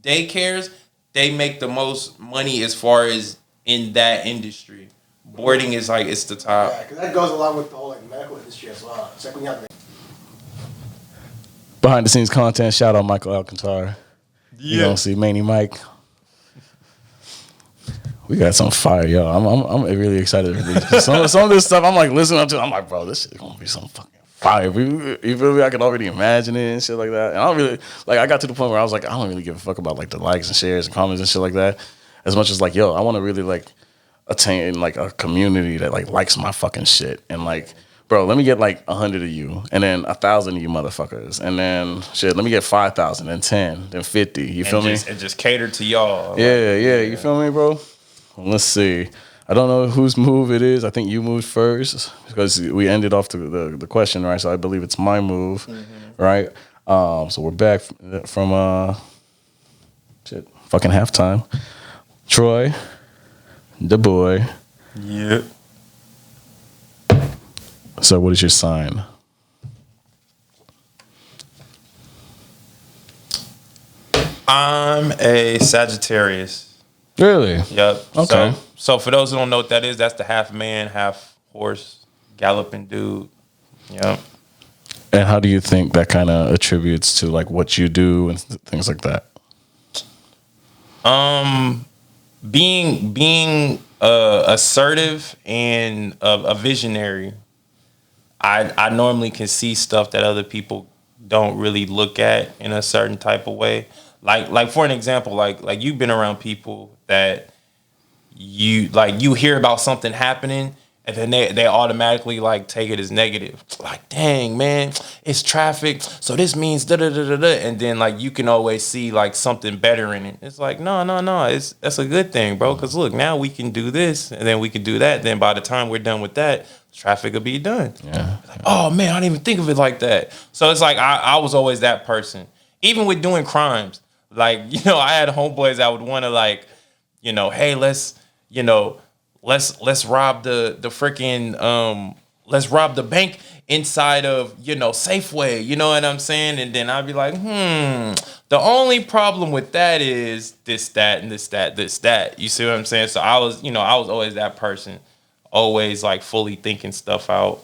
daycares, they make the most money as far as in that industry. Boarding is like, it's the top. Yeah, because that goes along with the whole like medical industry as well. It's like when you have behind the scenes content. Shout out Michael Alcantara. Yeah. You don't see Manny Mike. We got some fire, yo. I'm really excited for this. Some of this stuff I'm like listening to. I'm like, bro, this shit gonna be some fucking fire. You feel me? I can already imagine it and shit like that. And I don't really I got to the point where I was like, I don't really give a fuck about like the likes and shares and comments and shit like that. As much as like, yo, I want to really like attain like a community that like likes my fucking shit. And like, bro, let me get like 100 of you, and then 1,000 of you motherfuckers, and then shit, let me get 5,000, then 10, then 50. You feel me? And just cater to y'all. Yeah. You feel me, bro? Let's see. I don't know whose move it is. I think you moved first because we ended off the question, right? So I believe it's my move, right? So we're back from fucking halftime. Troy, the boy. Yep. So what is your sign? I'm a Sagittarius. Really? Yep. Okay. So for those who don't know what that is, that's the half man, half horse, galloping dude. Yep. And how do you think that kind of attributes to like what you do and things like that? Being assertive and a visionary. I normally can see stuff that other people don't really look at in a certain type of way. Like for an example, like you've been around people that you hear about something happening and then they automatically like take it as negative. Like, dang man, it's traffic, so this means da da da da da. And then like you can always see like something better in it. It's like no, that's a good thing, bro. Because look, now we can do this and then we can do that. Then by the time we're done with that, traffic will be done. Yeah. Like, oh man, I didn't even think of it like that. So it's like I was always that person. Even with doing crimes, like I had homeboys that would want to like, hey, let's rob the freaking let's rob the bank inside of Safeway. You know what I'm saying? And then I'd be like, the only problem with that is this, that, and this, that, this, that. You see what I'm saying? So I was always that person, always like fully thinking stuff out.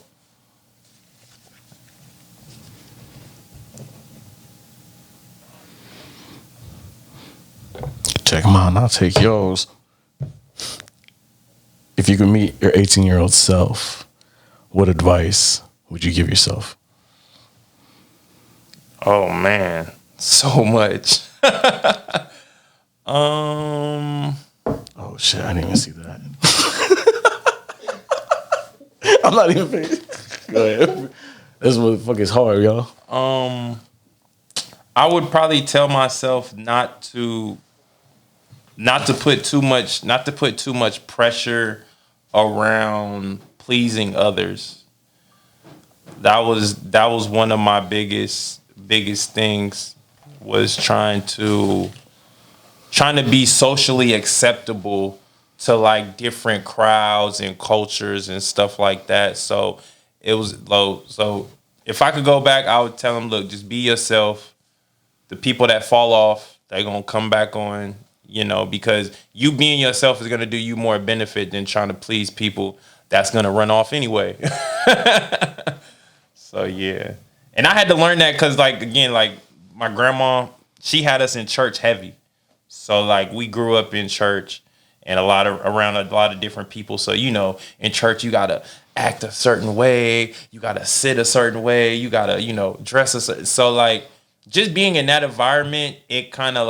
Check them out and I'll take yours. If you could meet your 18-year-old self, what advice would you give yourself? Oh man, so much. Oh shit, I didn't even see that. I'm not even paying. Go ahead. This motherfucker is hard, y'all. I would probably tell myself not to put too much pressure around pleasing others. That was one of my biggest things, was trying to be socially acceptable to like different crowds and cultures and stuff like that. So it was low. So if I could go back, I would tell them, look, just be yourself. The people that fall off, they're gonna come back on. Because you being yourself is going to do you more benefit than trying to please people that's going to run off anyway. So, yeah. And I had to learn that because, like, again, like, my grandma, she had us in church heavy. So, like, we grew up in church and around a lot of different people. So, in church, you got to act a certain way. You got to sit a certain way. You got to, dress a certain. So, like, just being in that environment, it kind of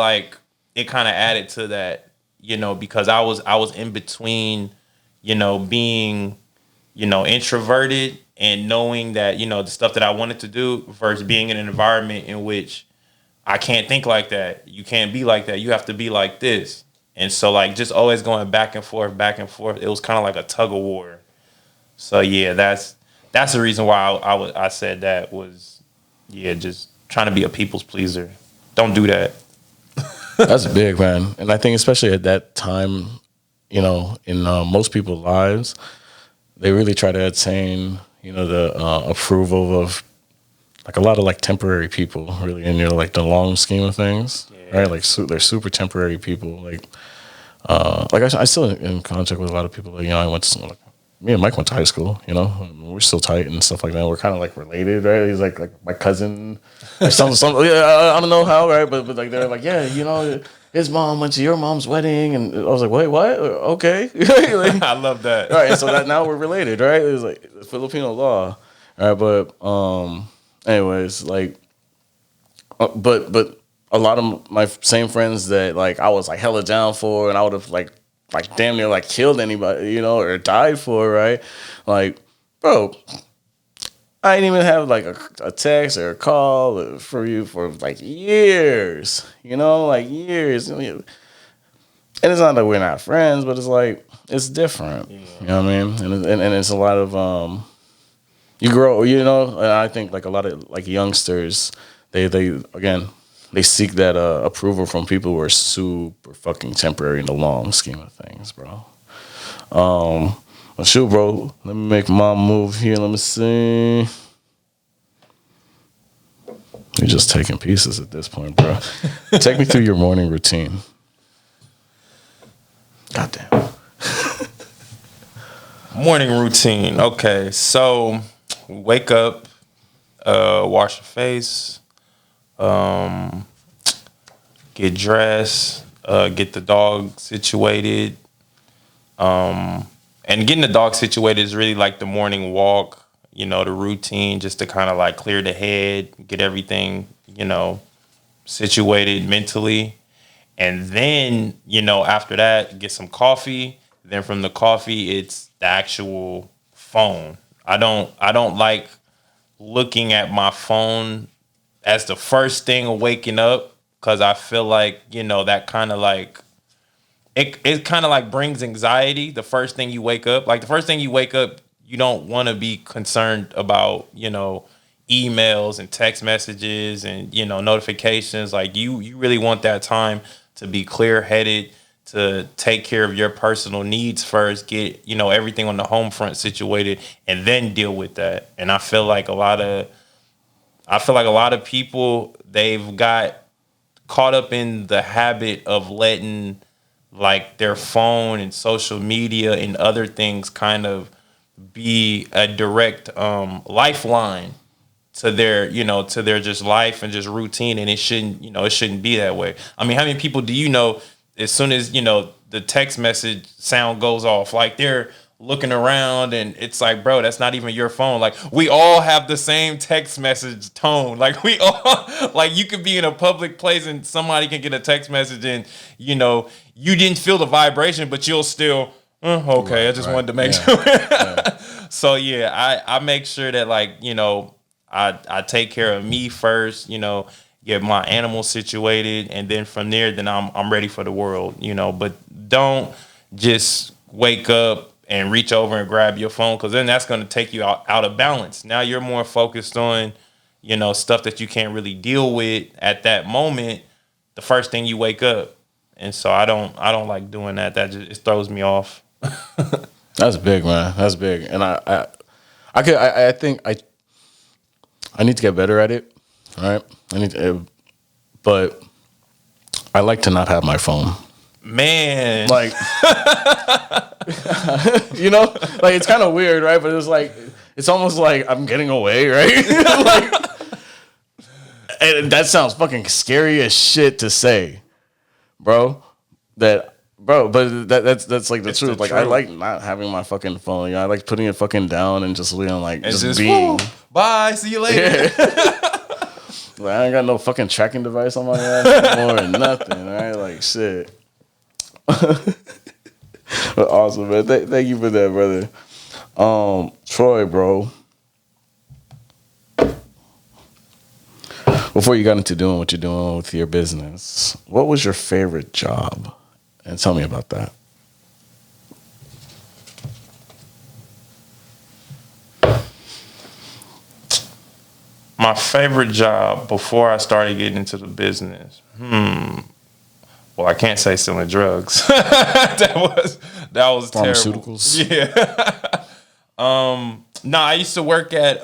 added to that, because I was in between, being, introverted and knowing that, the stuff that I wanted to do versus being in an environment in which I can't think like that. You can't be like that. You have to be like this. And so like just always going back and forth. It was kind of like a tug of war. So yeah, that's the reason why I said that was, yeah, just trying to be a people's pleaser. Don't do that. That's big, man. And I think especially at that time, in most people's lives, they really try to attain, the approval of like a lot of like temporary people, really, in like the long scheme of things, yeah. Right? Like they're super temporary people. Like I still in contact with a lot of people. Like, I went to me and Mike went to high school. We're still tight and stuff like that. We're kind of like related, right? He's like my cousin. Or some yeah, I don't know how, right? But like they're like, yeah, his mom went to your mom's wedding, and I was like, wait, what? Okay, like, I love that. Right, so that now we're related, right? It was like Filipino law, all right? But anyways, like, but a lot of my same friends that like I was like hella down for, and I would have like damn near like killed anybody, or died for, right? Like, bro, I didn't even have like a text or a call for you for like years, like years. And it's not that we're not friends, but it's like, it's different. Yeah. You know what I mean? And it's a lot of, you grow, and I think like a lot of like youngsters, they seek that approval from people who are super fucking temporary in the long scheme of things, bro. Well, shoot, bro. Let me make my move here. Let me see. You're just taking pieces at this point, bro. Take me through your morning routine. Goddamn. Morning routine. Okay, so wake up, wash your face, get dressed, get the dog situated. And getting the dog situated is really like the morning walk, you know, the routine, just to kind of like clear the head, get everything, you know, situated mentally. And then, you know, after that, get some coffee. Then from the coffee, it's the actual phone. I don't like looking at my phone as the first thing of waking up, because I feel like, you know, that kind of like it kind of like brings anxiety the first thing you wake up. Like the first thing you wake up, you don't want to be concerned about, you know, emails and text messages and, you know, notifications. Like you really want that time to be clear headed, to take care of your personal needs first, get, you know, everything on the home front situated, and then deal with that. And I feel like a lot of people, they've got caught up in the habit of letting like their phone and social media and other things kind of be a direct lifeline to their, you know, to their just life and just routine. And it shouldn't be that way. I mean, how many people do you know, as soon as, you know, the text message sound goes off, like they're looking around, and it's like, bro, that's not even your phone. Like we all have the same text message tone. Like we all, like you could be in a public place and somebody can get a text message and, you know, you didn't feel the vibration, but you'll still, okay, I just wanted to make sure. So yeah, I make sure that, like, you know, I take care of me first, you know, get my animals situated, and then from there, then I'm ready for the world, you know. But don't just wake up and reach over and grab your phone, because then that's going to take you out of balance. Now you're more focused on, you know, stuff that you can't really deal with at that moment, the first thing you wake up. And so I don't like doing that. That just, it throws me off. That's big, man. That's big. And I think I need to get better at it. All right. But I like to not have my phone. Man. Like, you know, like it's kind of weird, right? But it's like, it's almost like I'm getting away, right? Like, and that sounds fucking scary as shit to say, bro. But that's like the It's truth. the Like, I truth. like not having my fucking phone. You know, I like putting it fucking down and just being like, It's just just, being. woo, bye, see you later. Like, I ain't got no fucking tracking device on my ass anymore or nothing, right? Like, shit. But awesome, man. Thank you for that, brother. Troy, bro. Before you got into doing what you're doing with your business, what was your favorite job? And tell me about that. My favorite job before I started getting into the business. Well, I can't say selling drugs. that was Pharmaceuticals? Terrible. Yeah. No, I used to work at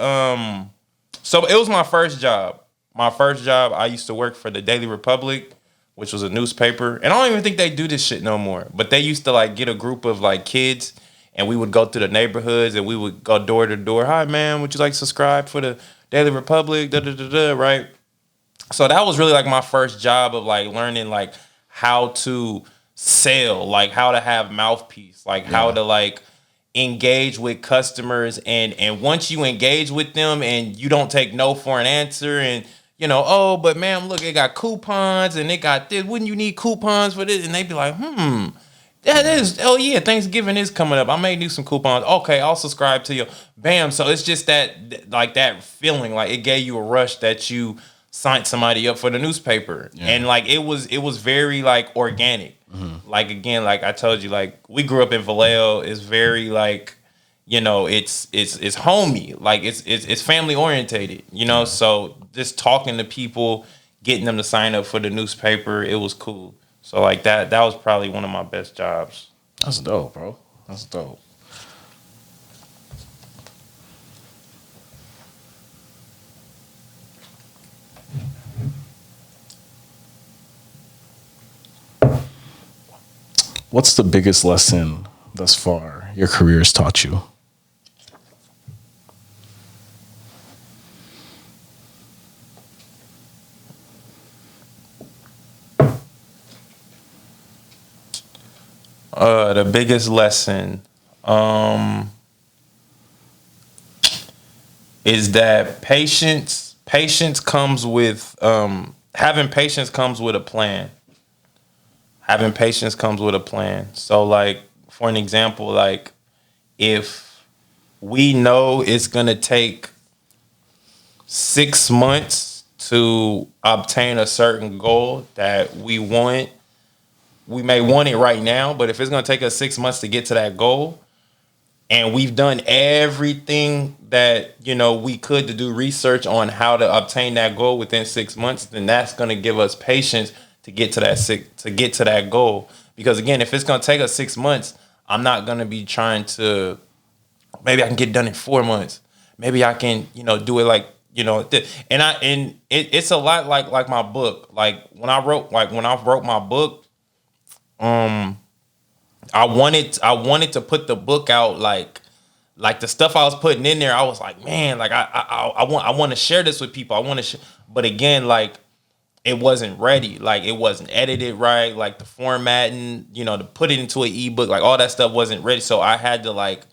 so it was my first job. My first job, I used to work for the Daily Republic, which was a newspaper. And I don't even think they do this shit no more. But they used to like get a group of like kids, and we would go to the neighborhoods and we would go door to door. Hi, man, would you like to subscribe for the Daily Republic? Da da da da. Right. So that was really like my first job of like learning like how to sell, like how to have mouthpiece, like how to like engage with customers, and once you engage with them and you don't take no for an answer, and you know, oh, but ma'am, look, it got coupons and it got this. Wouldn't you need coupons for this? And they'd be like, that is, oh yeah, Thanksgiving is coming up. I may do some coupons. Okay, I'll subscribe to you. Bam. So it's just that, like that feeling, like it gave you a rush that you signed somebody up for the newspaper. Yeah. And like it was very like organic. Mm-hmm. Like again, like I told you, like we grew up in Vallejo. It's very like, you know, it's homey. Like it's family orientated, you know. So just talking to people, getting them to sign up for the newspaper, it was cool. So like that was probably one of my best jobs. That's dope, bro. That's dope. What's the biggest lesson thus far your career has taught you? The biggest lesson is that patience comes with having patience comes with a plan. Having patience comes with a plan. So like for an example, like if we know it's gonna take 6 months to obtain a certain goal that we want, we may want it right now, but if it's gonna take us 6 months to get to that goal, and we've done everything that we could to do research on how to obtain that goal within 6 months, then that's gonna give us patience to get to that goal. Because again, if it's gonna take us 6 months, I'm not gonna be trying to. Maybe I can get it done in 4 months. Maybe I can, do it like it's a lot like my book. Like when I wrote my book. I wanted to put the book out like the stuff I was putting in there. I was like, man, like I want to share this with people. I want to, but again, like it wasn't ready. Like it wasn't edited right. Like the formatting, to put it into an ebook, like all that stuff wasn't ready. So I had to like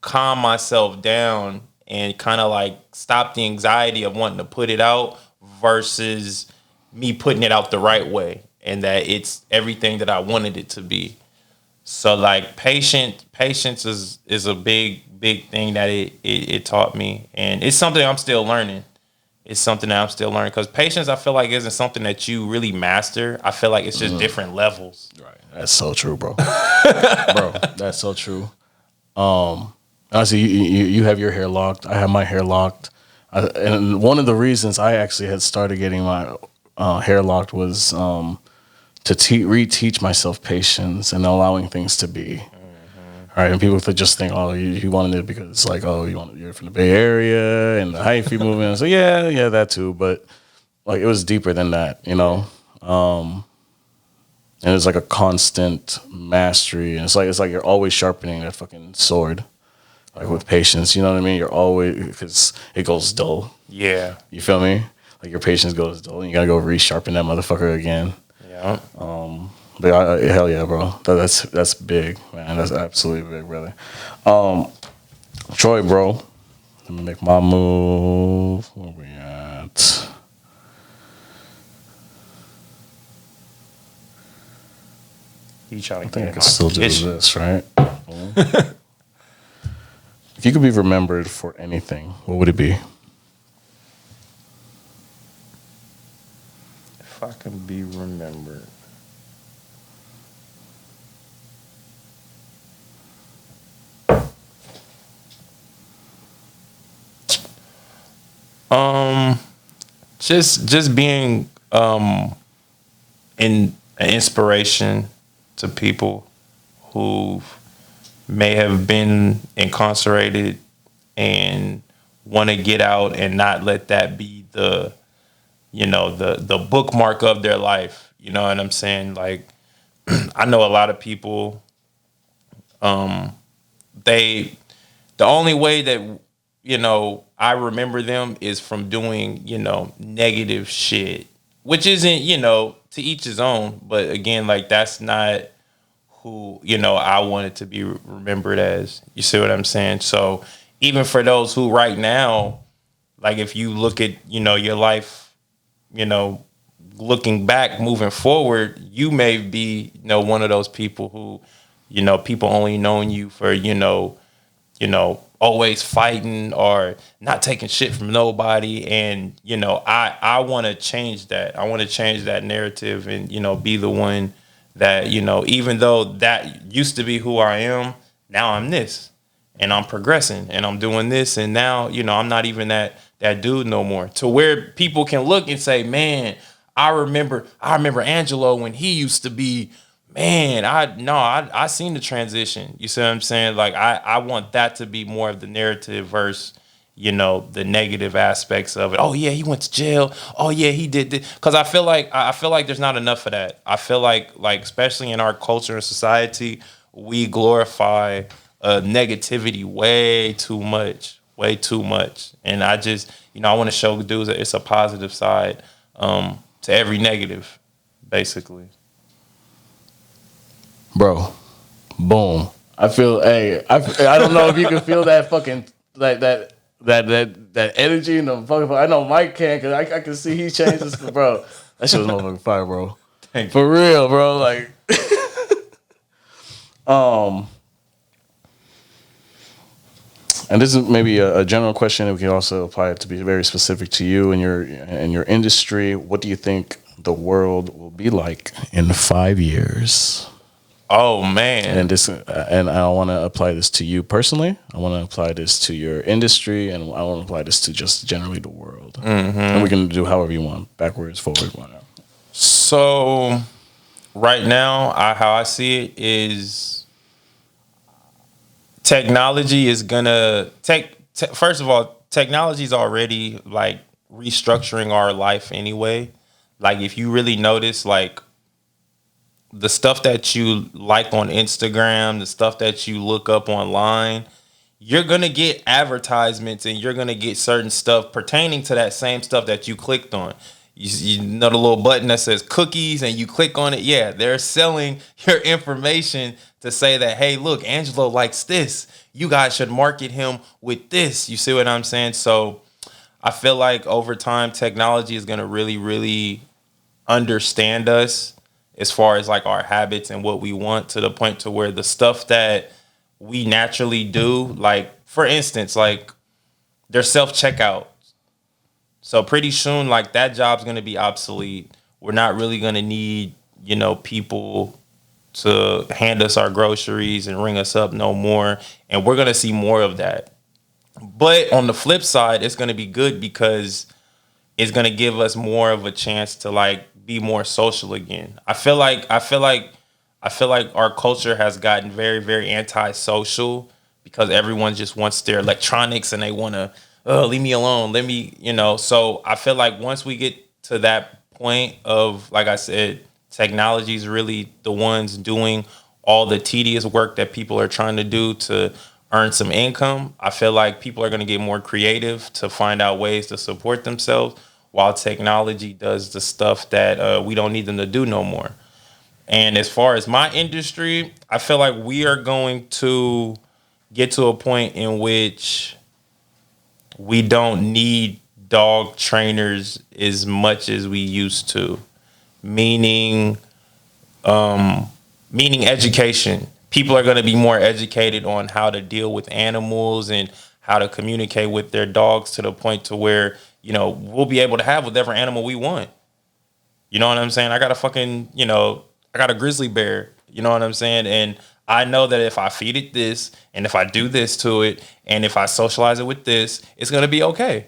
calm myself down and kind of like stop the anxiety of wanting to put it out versus me putting it out the right way. And that it's everything that I wanted it to be. So like patience is a big thing that it taught me, and it's something I'm still learning. It's something that I'm still learning because patience I feel like isn't something that you really master. I feel like it's just different levels. Right. That's so true, bro. Bro, that's so true. Honestly, you have your hair locked. I have my hair locked, and one of the reasons I actually had started getting my hair locked was to reteach myself patience and allowing things to be. All right, and people could just think, oh, you wanted it because it's like, oh, you're from the Bay Area and the hyphy movement. So yeah, that too. But like, it was deeper than that, And it's like a constant mastery, and it's like you're always sharpening that fucking sword, like with patience. You know what I mean? You're always, because it goes dull. Yeah, you feel me? Like your patience goes dull, and you gotta go resharpen that motherfucker again. Yeah. But hell yeah, bro. That's big, man. That's absolutely big, brother. Troy, bro. Let me make my move. Where we at? You trying to I think get I can still do position. this, right? If you could be remembered for anything, what would it be? If I can be remembered. Just being an inspiration to people who may have been incarcerated and want to get out and not let that be the bookmark of their life. You know what I'm saying? Like I know a lot of people the only way that I remember them is from doing, negative shit, which isn't, to each his own. But again, like that's not who, I wanted to be remembered as. You see what I'm saying? So even for those who right now, like if you look at, your life, looking back, moving forward, you may be, one of those people who, people only knowing you for, always fighting or not taking shit from nobody. And, I want to change that. I want to change that narrative and, be the one that, even though that used to be who I am, now I'm this and I'm progressing and I'm doing this. And now, I'm not even that dude no more, to where people can look and say, man, I remember Angelo when he used to be, man, I seen the transition. You see what I'm saying? Like I want that to be more of the narrative versus, the negative aspects of it. Oh yeah, he went to jail. Oh yeah, he did this. Because I feel like there's not enough of that. I feel like especially in our culture and society, we glorify negativity way too much. And I just I want to show dudes that it's a positive side to every negative, basically. Bro, boom. I feel. Hey, I don't know if you can feel that fucking that energy in the fucking. I know Mike can, cause I can see he changes, bro. That shit was motherfucking fire, bro. Thank you. For real, bro. Like, and this is maybe a general question. We can also apply it to be very specific to you and your industry. What do you think the world will be like in 5 years? Oh man! And I want to apply this to you personally. I want to apply this to your industry, and I want to apply this to just generally the world. Mm-hmm. And we can do however you want, backwards, forward, whatever. So, right now, how I see it is, technology is gonna first of all, technology is already like restructuring our life anyway. Like if you really notice, like, the stuff that you like on Instagram, the stuff that you look up online, you're going to get advertisements and you're going to get certain stuff pertaining to that same stuff that you clicked on. You know the little button that says cookies and you click on it. Yeah, they're selling your information to say that, hey, look, Angelo likes this. You guys should market him with this. You see what I'm saying? So I feel like over time, technology is going to really, really understand us as far as like our habits and what we want, to the point to where the stuff that we naturally do, like for instance, like there's self-checkout. So pretty soon, like that job's going to be obsolete. We're not really going to need, people to hand us our groceries and ring us up no more. And we're going to see more of that. But on the flip side, it's going to be good because it's going to give us more of a chance to like be more social again. I feel like our culture has gotten very, very antisocial because everyone just wants their electronics and they want to, leave me alone. So I feel like once we get to that point of, like I said, technology is really the ones doing all the tedious work that people are trying to do to earn some income, I feel like people are going to get more creative to find out ways to support themselves, while technology does the stuff that we don't need them to do no more. And as far as my industry, I feel like we are going to get to a point in which we don't need dog trainers as much as we used to. Meaning education. People are going to be more educated on how to deal with animals and how to communicate with their dogs, to the point to where, we'll be able to have whatever animal we want. You know what I'm saying? I got a grizzly bear, you know what I'm saying? And I know that if I feed it this, and if I do this to it, and if I socialize it with this, it's going to be okay.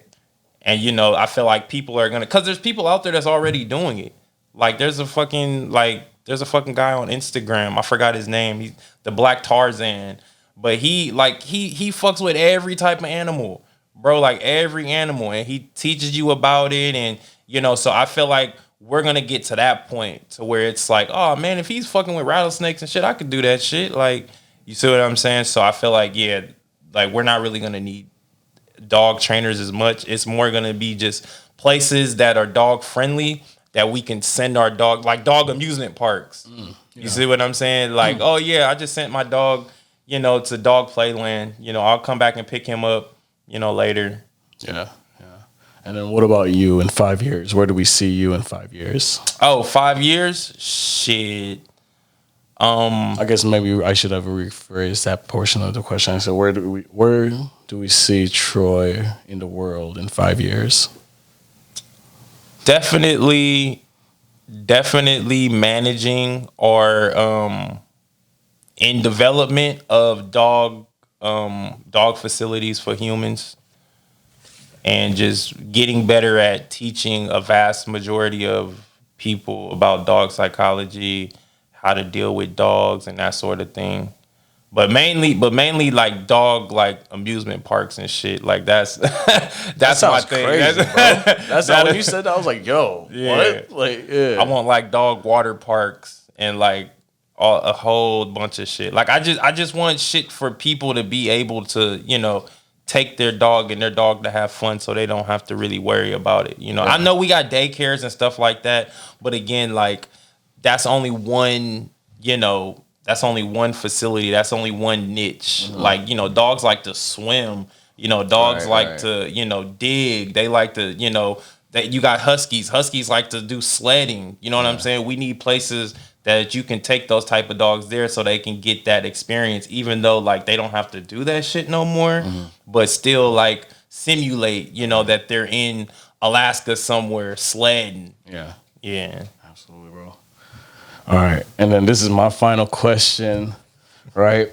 And, I feel like people are going to, because there's people out there that's already doing it. Like there's a fucking guy on Instagram. I forgot his name. He's the Black Tarzan, but he fucks with every type of animal, bro. Like every animal, and he teaches you about it, and So I feel like we're gonna get to that point to where it's like, oh man, if he's fucking with rattlesnakes and shit, I could do that shit. Like, you see what I'm saying? So I feel like, yeah, like we're not really gonna need dog trainers as much. It's more gonna be just places that are dog friendly, that we can send our dog, like dog amusement parks. You see what I'm saying? Like, oh yeah, I just sent my dog, to dog playland. I'll come back and pick him up, later. Yeah. And then what about you in 5 years? Where do we see you in 5 years? Oh, 5 years? Shit. I guess maybe I should have rephrased that portion of the question. So where do we see Troy in the world in 5 years? Definitely managing or in development of dog facilities for humans, and just getting better at teaching a vast majority of people about dog psychology, how to deal with dogs and that sort of thing. But mainly like dog like amusement parks and shit. Like that's that's my thing. Crazy, bro. That's how when you said that, I was like, yo, what? Like, yeah. I want like dog water parks and like a whole bunch of shit. Like I just want shit for people to be able to, take their dog and their dog to have fun so they don't have to really worry about it. I know we got daycares and stuff like that, but again, like that's only one, that's only one facility. That's only one niche. Mm-hmm. Like, dogs like to swim. Dogs like to, dig. They like to, that you got huskies. Huskies like to do sledding. You know what I'm saying? We need places that you can take those type of dogs there so they can get that experience, even though like they don't have to do that shit no more, but still like simulate, that they're in Alaska somewhere sledding. Yeah. Yeah. Absolutely, bro. All right. And then this is my final question, right?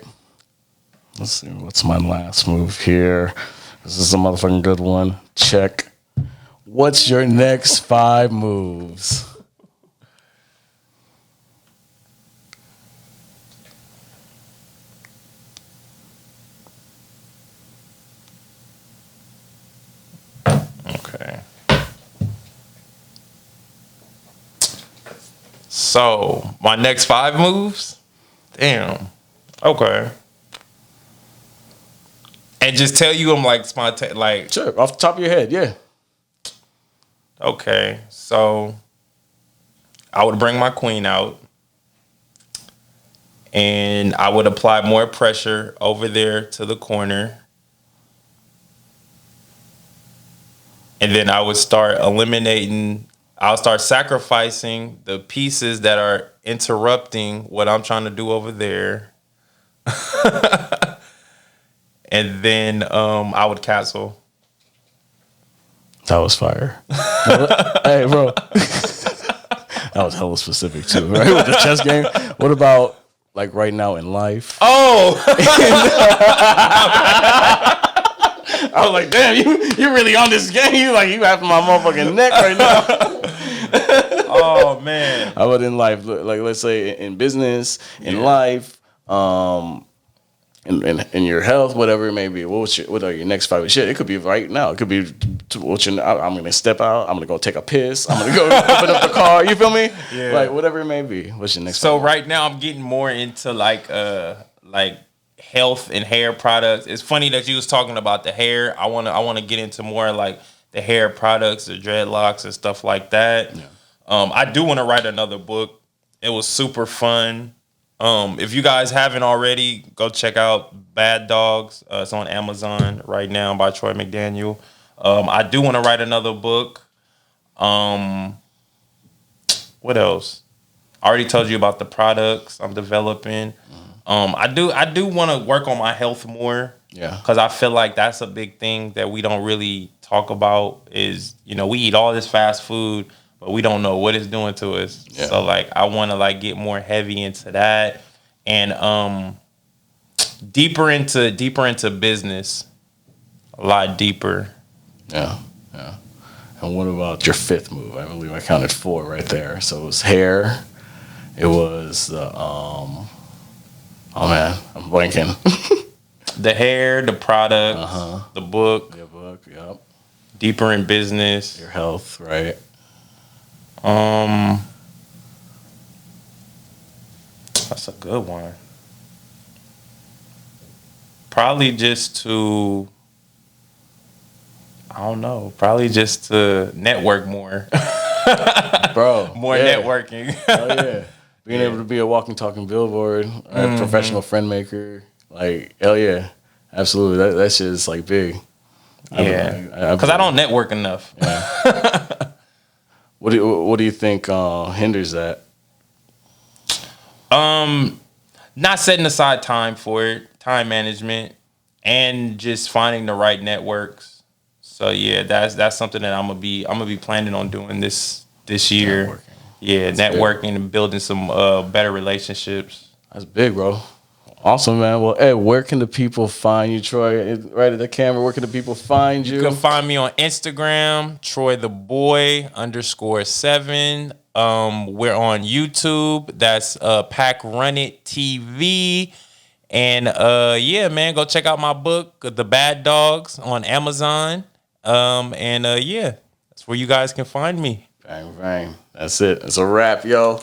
Let's see. What's my last move here? This is a motherfucking good one. Check. What's your next 5 moves? Okay. So, my next 5 moves? Damn. Okay. And just tell you I'm like spontaneous, like... Sure, off the top of your head, yeah. Okay, so I would bring my queen out and I would apply more pressure over there to the corner. And then I would start I'll start sacrificing the pieces that are interrupting what I'm trying to do over there. And then I would castle. That was fire. Hey, bro. That was hella specific, too, right? With the chess game. What about, like, right now in life? Oh! I was like, damn, you really on this game? You after my motherfucking neck right now. Oh, man. How about in life? Like, let's say in business, in life, in your health, whatever it may be. What are your next 5 shit? It could be right now. It could be I'm gonna step out. I'm gonna go take a piss. I'm gonna go open up the car. You feel me? Yeah. Like whatever it may be. What's your next? So right now I'm getting more into like health and hair products. It's funny that you was talking about the hair. I wanna get into more like the hair products, the dreadlocks and stuff like that. Yeah. I do want to write another book. It was super fun. If you guys haven't already, go check out Bad Dogs. It's on Amazon right now by Troy McDaniel. I do want to write another book. What else? I already told you about the products I'm developing. I do want to work on my health more. Yeah. Because I feel like that's a big thing that we don't really talk about is, we eat all this fast food, but we don't know what it's doing to us. Yeah. So like I want to like get more heavy into that and deeper into business. A lot deeper. Yeah. Yeah. And what about your 5th move? I believe I counted 4 right there. So it was hair. It was the oh man, I'm blanking. The hair, the product, the book. Your book, yep. Deeper in business. Your health, right? That's a good one. Probably just to, I don't know, probably just to network more. Bro. More networking. Oh, yeah. Being able to be a walking, talking billboard, a professional friend maker. Like, hell yeah. Absolutely. That shit is like big. Yeah. Because I don't network enough. Yeah. What do you think hinders that? Not setting aside time for it, time management, and just finding the right networks. So yeah, that's something that I'm gonna be planning on doing this year. Networking. Yeah, that's networking big. And building some better relationships. That's big, bro. Awesome, man. Well, hey, where can the people find you, Troy? Right at the camera, where can the people find you? You can find me on Instagram, TroyTheBoy_7. We're on YouTube. That's PackRunner TV. And yeah, man, go check out my book, The Bad Dogs, on Amazon. And yeah, that's where you guys can find me. Bang, bang. That's it. It's a wrap, yo.